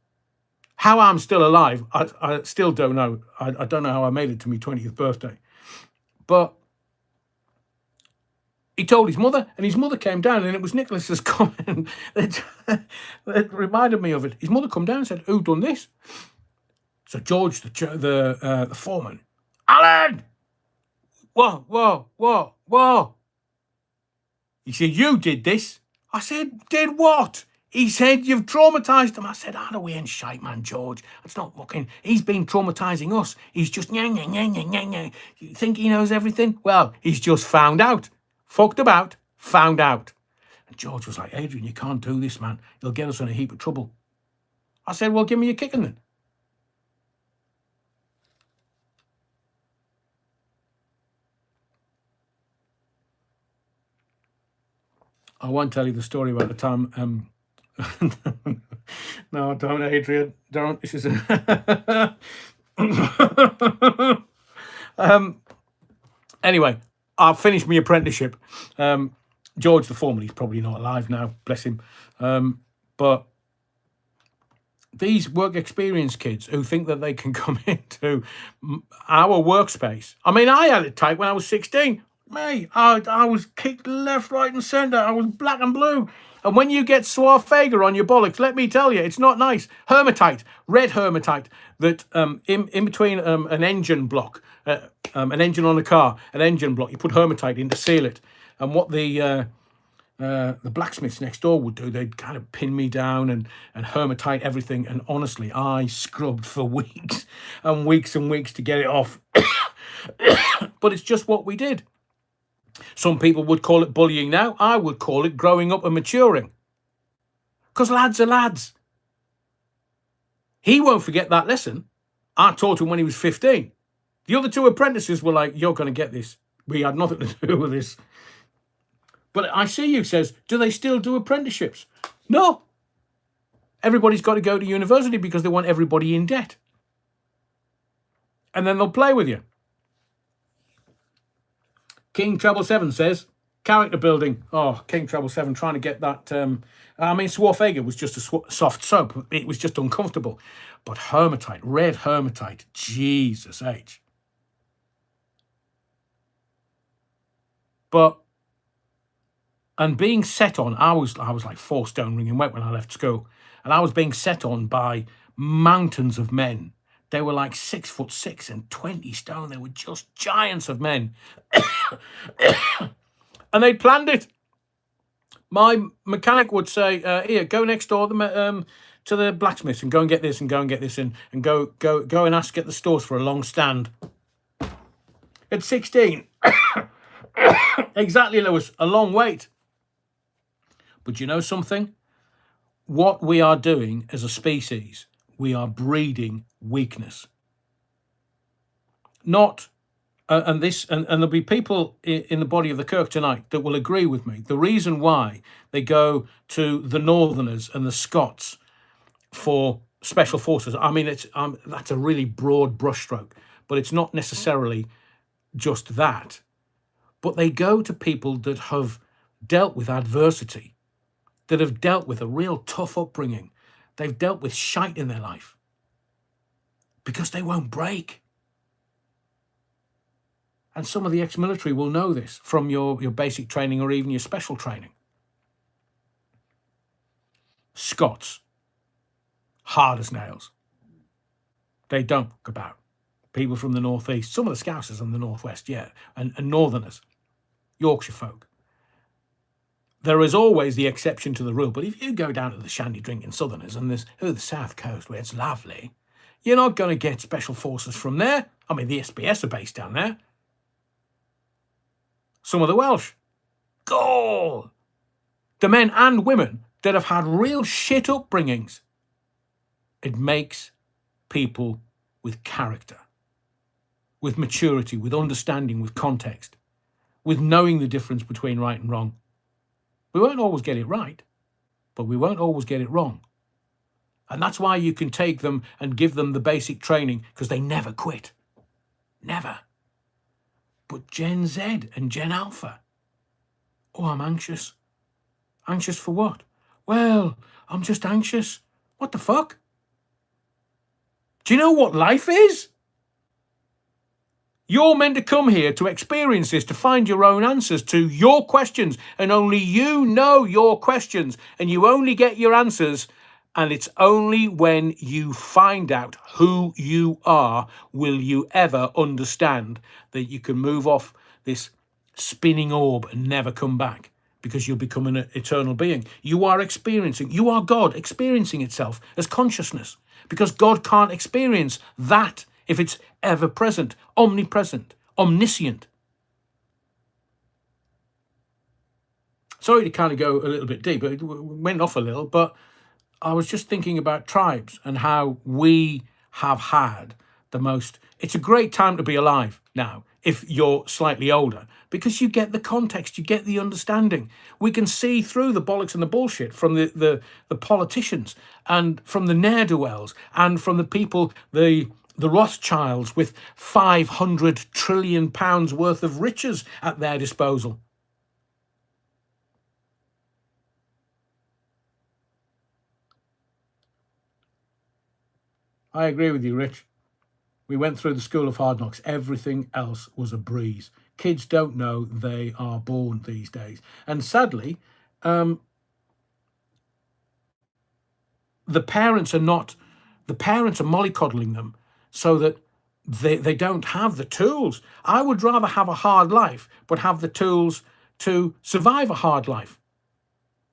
How I'm still alive, I still don't know. I don't know how I made it to my 20th birthday. But he told his mother, and his mother came down, and it was Nicholas's comment that reminded me of it. His mother come down and said, who done this? So George, the foreman, Alan! Whoa. He said, you did this. I said, did what? He said, you've traumatised him. I said, out of the way and shite, man, George. That's not fucking... He's been traumatising us. He's just... You think he knows everything? Well, he's just found out. Fucked about, found out. And George was like, Adrian, you can't do this, man. You'll get us in a heap of trouble. I said, well, give me a kicking then. I won't tell you the story about the time... No, don't, Adrian. Don't. This is anyway, I finished my apprenticeship. George, the foreman, he's probably not alive now, bless him. But these work experience kids who think that they can come into our workspace. I mean, I had it tight when I was 16. Mate, I was kicked left, right and centre. I was black and blue. And when you get Swarfega on your bollocks, let me tell you, it's not nice. Hermitite, red hermitite, that in between an engine block, an engine on a car, an engine block, you put hermitite in to seal it. And what the blacksmiths next door would do, they'd kind of pin me down and hermitite everything. And honestly, I scrubbed for weeks and weeks and weeks to get it off. But it's just what we did. Some people would call it bullying now. I would call it growing up and maturing. Because lads are lads. He won't forget that lesson. I taught him when he was 15. The other 2 apprentices were like, you're going to get this. We had nothing to do with this. But I see you says, do they still do apprenticeships? No. Everybody's got to go to university because they want everybody in debt. And then they'll play with you. King Treble 7 says, character building. Oh, King Treble 7 trying to get that. I mean, Swarfega was just a soft soap. It was just uncomfortable. But hermitite, red hermitite, Jesus H. But, and being set on, I was like 4 stone ringing wet when I left school. And I was being set on by mountains of men. They were like 6'6" and 20 stone. They were just giants of men. And they'd planned it. My mechanic would say, here, go next door to the blacksmiths and go and get this and go and get this and go and ask, get the stores for a long stand. At 16. Exactly, Lewis. A long wait. But you know something? What we are doing as a species, we are breeding weakness. Not, and there'll be people in the body of the Kirk tonight that will agree with me. The reason why they go to the Northerners and the Scots for special forces, I mean, it's that's a really broad brushstroke, but it's not necessarily just that. but they go to people that have dealt with adversity, that have dealt with a real tough upbringing. They've dealt with shite in their life because they won't break. And some of the ex-military will know this from your basic training or even your special training. Scots, hard as nails. They don't muck about. People from the northeast, some of the Scousers in the northwest, yeah, and northerners, Yorkshire folk. There is always the exception to the rule, but if you go down to the shandy drinking southerners and the south coast where it's lovely, you're not going to get special forces from there. I mean, the SBS are based down there. Some of the Welsh. God! The men and women that have had real shit upbringings. It makes people with character, with maturity, with understanding, with context, with knowing the difference between right and wrong. We won't always get it right, but we won't always get it wrong. And that's why you can take them and give them the basic training, because they never quit. Never. But Gen Z and Gen Alpha. Oh, I'm anxious. Anxious for what? Well, I'm just anxious. What the fuck? Do you know what life is? You're meant to come here to experience this, to find your own answers to your questions, and only you know your questions, and you only get your answers, and it's only when you find out who you are will you ever understand that you can move off this spinning orb and never come back, because you'll become an eternal being. You are God experiencing itself as consciousness, because God can't experience that if it's ever present, omnipresent, omniscient. Sorry to kind of go a little bit deep, it went off a little, but I was just thinking about tribes and how we have had the most... It's a great time to be alive now, if you're slightly older, because you get the context, you get the understanding. We can see through the bollocks and the bullshit from the politicians and from the ne'er-do-wells and from the people, the Rothschilds with 500 trillion pounds worth of riches at their disposal. I agree with you, Rich. We went through the school of hard knocks. Everything else was a breeze. Kids don't know they are born these days. And sadly, the parents are mollycoddling them so that they don't have the tools. I would rather have a hard life, but have the tools to survive a hard life,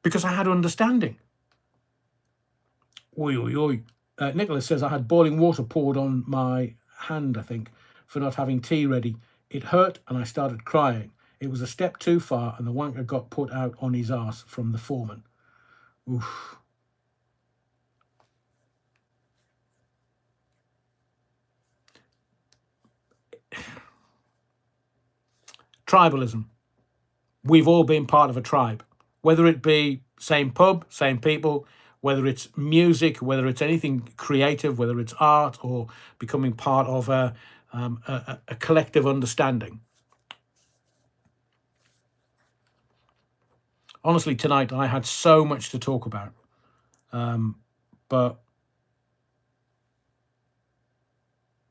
because I had understanding. Oi, oi, oi. Nicholas says, I had boiling water poured on my hand, I think, for not having tea ready. It hurt and I started crying. It was a step too far and the wanker got put out on his arse from the foreman. Oof. Tribalism. We've all been part of a tribe, whether it be same pub, same people, whether it's music, whether it's anything creative, whether it's art, or becoming part of a collective understanding. Honestly, tonight I had so much to talk about, but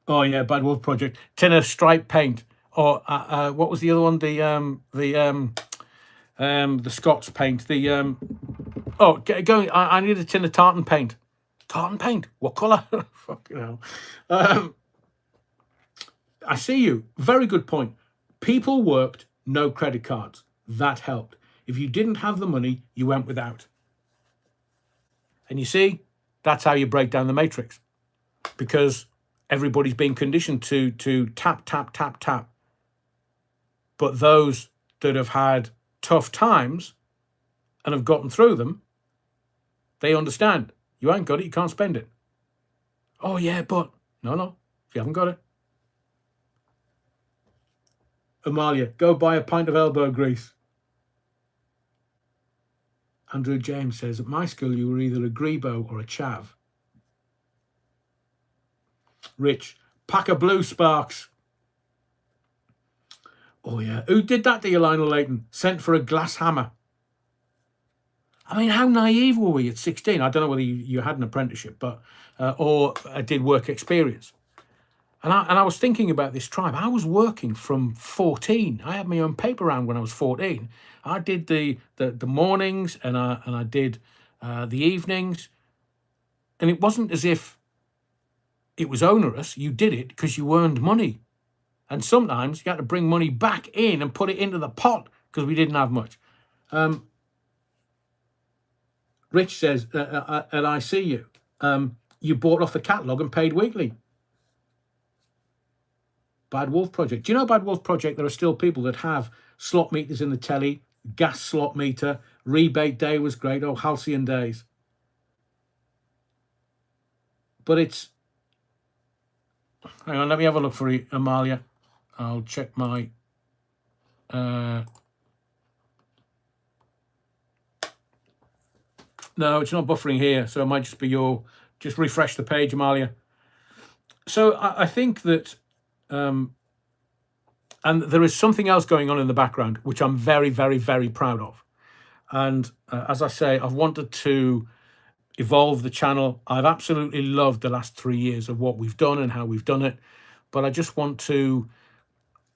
oh yeah, Bad Wolf Project, tin of stripe paint, or what was the other one? The Scots paint. I need a tin of tartan paint. Tartan paint. What colour? Fucking hell. I see you. Very good point. People worked, no credit cards. That helped. If you didn't have the money, you went without. And you see, that's how you break down the matrix, because everybody's been conditioned to tap, tap, tap, tap. But those that have had tough times and have gotten through them, they understand. You ain't got it, you can't spend it. Oh yeah, but no, if you haven't got it. Amalia, go buy a pint of elbow grease. Andrew James says, at my school you were either a grebo or a chav. Rich, pack of blue sparks. Oh, yeah. Who did that to you, Lionel Leighton? Sent for a glass hammer. I mean, how naive were we at 16? I don't know whether you had an apprenticeship, but or did work experience. And I was thinking about this tribe. I was working from 14. I had my own paper round when I was 14. I did the mornings and I did the evenings. And it wasn't as if it was onerous. You did it because you earned money. And sometimes you had to bring money back in and put it into the pot because we didn't have much. Rich says, and I see you. You bought off the catalogue and paid weekly. Bad Wolf Project. Do you know Bad Wolf Project? There are still people that have slot meters in the telly, gas slot meter, rebate day was great. Oh, halcyon days. But it's... Hang on, let me have a look for you, Amalia. I'll check my... No, it's not buffering here, so it might just be your... Just refresh the page, Amalia. So I think that... and there is something else going on in the background, which I'm very, very, very proud of. And as I say, I've wanted to evolve the channel. I've absolutely loved the last 3 years of what we've done and how we've done it. But I just want to...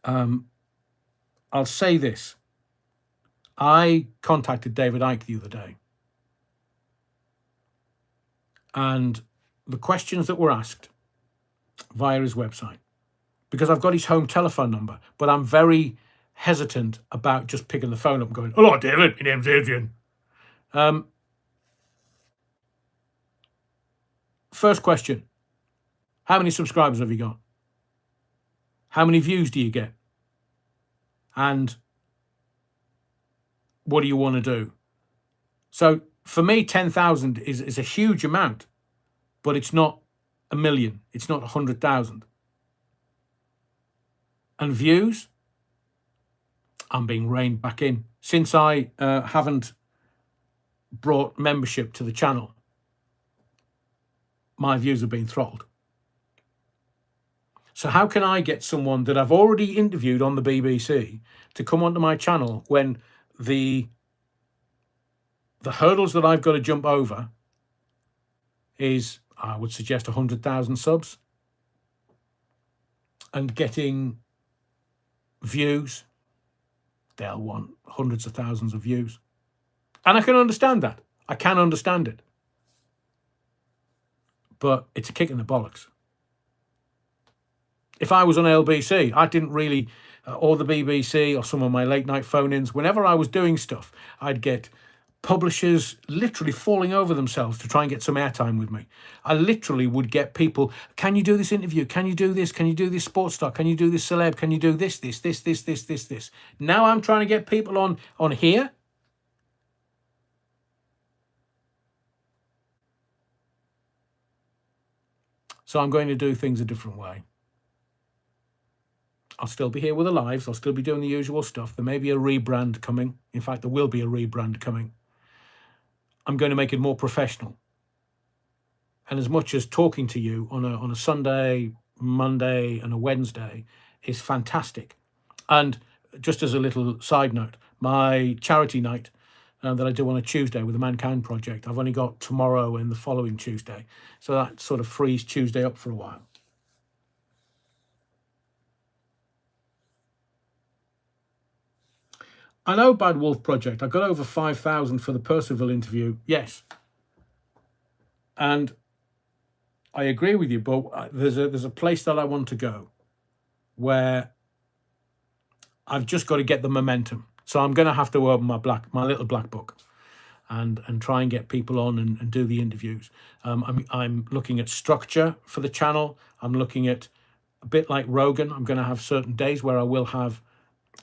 I'll say this. I contacted David Icke the other day. And the questions that were asked via his website, because I've got his home telephone number, but I'm very hesitant about just picking the phone up and going, "Hello, David, my name's Adrian." First question, how many subscribers have you got? How many views do you get? And what do you want to do? So for me, 10,000 is a huge amount, but it's not a million. It's not 100,000. And views, I'm being reined back in. Since I haven't brought membership to the channel, my views have been throttled. So how can I get someone that I've already interviewed on the BBC to come onto my channel when the hurdles that I've got to jump over is, I would suggest, 100,000 subs, and getting views, they'll want hundreds of thousands of views. And I can understand that. I can understand it. But it's a kick in the bollocks. If I was on LBC, I didn't really, or the BBC, or some of my late night phone-ins, whenever I was doing stuff, I'd get publishers literally falling over themselves to try and get some airtime with me. I literally would get people, "Can you do this interview? Can you do this? Can you do this sports star? Can you do this celeb? Can you do this? Now I'm trying to get people on here. So I'm going to do things a different way. I'll still be here with the lives. I'll still be doing the usual stuff. There may be a rebrand coming. In fact, there will be a rebrand coming. I'm going to make it more professional. And as much as talking to you on a Sunday, Monday, and a Wednesday is fantastic. And just as a little side note, my charity night that I do on a Tuesday with the Mankind Project, I've only got tomorrow and the following Tuesday. So that sort of frees Tuesday up for a while. I know Bad Wolf Project. I got over 5,000 for the Percival interview. Yes. And I agree with you, but there's a place that I want to go where I've just got to get the momentum. So I'm going to have to open my little black book and try and get people on and do the interviews. I'm looking at structure for the channel. I'm looking at, a bit like Rogan, I'm going to have certain days where I will have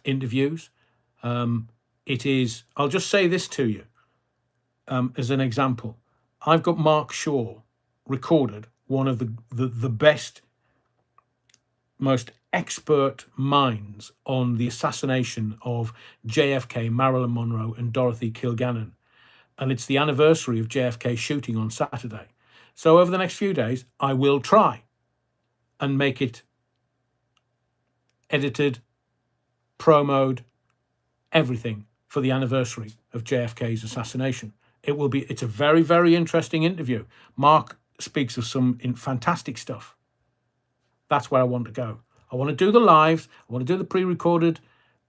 interviews. I'll just say this to you as an example. I've got Mark Shaw recorded, one of the best, most expert minds on the assassination of JFK, Marilyn Monroe, and Dorothy Kilgannon. And it's the anniversary of JFK's shooting on Saturday. So over the next few days, I will try and make it edited, promoed everything for the anniversary of JFK's assassination. It's a very, very interesting interview. Mark speaks of some fantastic stuff. That's where I want to go. I want to do the lives. I want to do the pre-recorded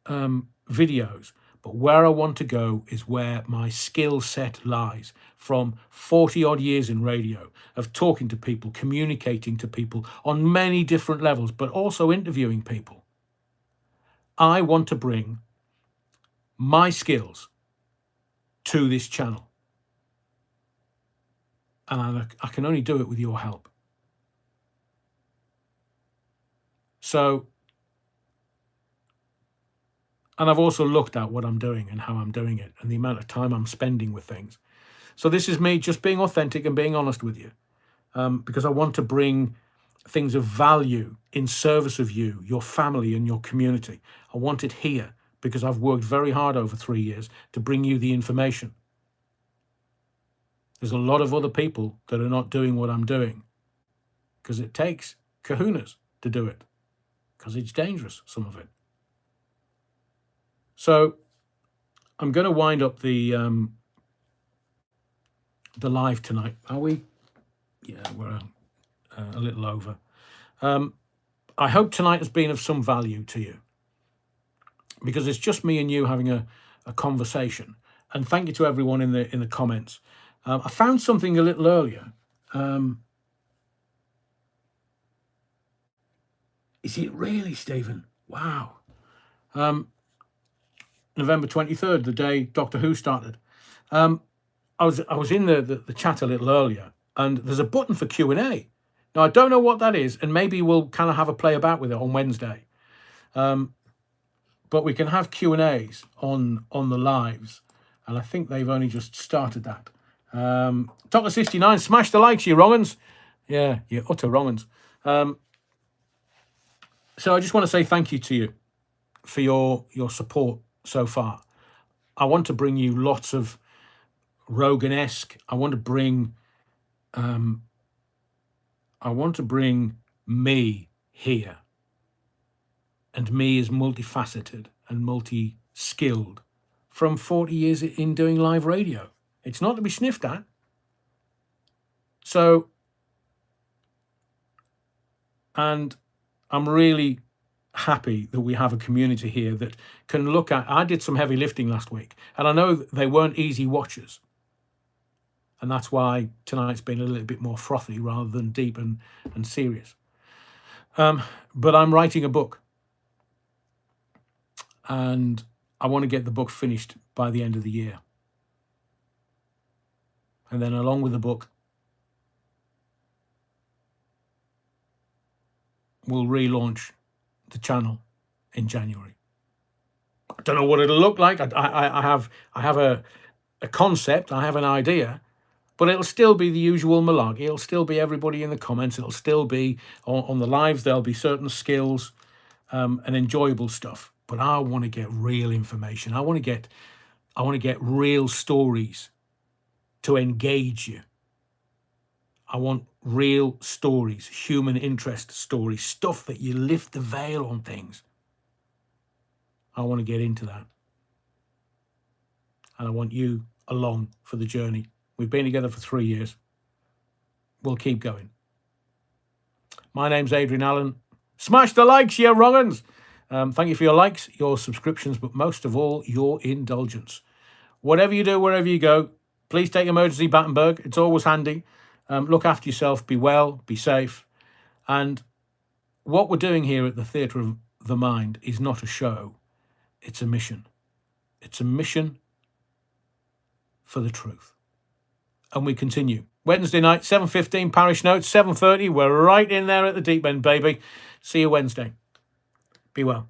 videos. But where I want to go is where my skill set lies, from 40 odd years in radio, of talking to people, communicating to people on many different levels, but also interviewing people. I want to bring my skills to this channel. And I can only do it with your help. So, and I've also looked at what I'm doing and how I'm doing it and the amount of time I'm spending with things. So this is me just being authentic and being honest with you, because I want to bring things of value in service of you, your family and your community. I want it here because I've worked very hard over 3 years to bring you the information. There's a lot of other people that are not doing what I'm doing because it takes kahunas to do it, because it's dangerous, some of it. So I'm going to wind up the live tonight. Are we? Yeah, we're a little over. I hope tonight has been of some value to you, because it's just me and you having a conversation. And thank you to everyone in the comments. I found something a little earlier. Is it really, Stephen? Wow. November 23rd, the day Doctor Who started. I was in the chat a little earlier, and there's a button for Q&A. Now, I don't know what that is, and maybe we'll kind of have a play about with it on Wednesday. But we can have Q&As on the lives, and I think they've only just started that. Doctor 69, smash the likes, you wrong'uns. Yeah, you utter wrong'uns. So I just want to say thank you to you for your support so far. I want to bring you lots of Rogan-esque. I want to bring me here. And me is multifaceted and multi-skilled from 40 years in doing live radio. It's not to be sniffed at. So, and I'm really happy that we have a community here that can look at. I did some heavy lifting last week, and I know they weren't easy watches. And that's why tonight's been a little bit more frothy rather than deep and serious. But I'm writing a book, and I want to get the book finished by the end of the year. And then along with the book, we'll relaunch the channel in January. I don't know what it'll look like. I have a concept. I have an idea, but it'll still be the usual malarkey. It'll still be everybody in the comments. It'll still be on the lives. There'll be certain skills and enjoyable stuff. But I want to get real information. I want to get real stories to engage you. I want real stories, human interest stories, stuff that you lift the veil on things. I want to get into that. And I want you along for the journey. We've been together for 3 years. We'll keep going. My name's Adrian Allen. Smash the likes, you wrong'uns. Thank you for your likes, your subscriptions, but most of all, your indulgence. Whatever you do, wherever you go, please take emergency Battenberg. It's always handy. Look after yourself. Be well. Be safe. And what we're doing here at the Theatre of the Mind is not a show. It's a mission. It's a mission for the truth. And we continue. Wednesday night, 7:15, Parish Notes, 7:30. We're right in there at the deep end, baby. See you Wednesday. Be well.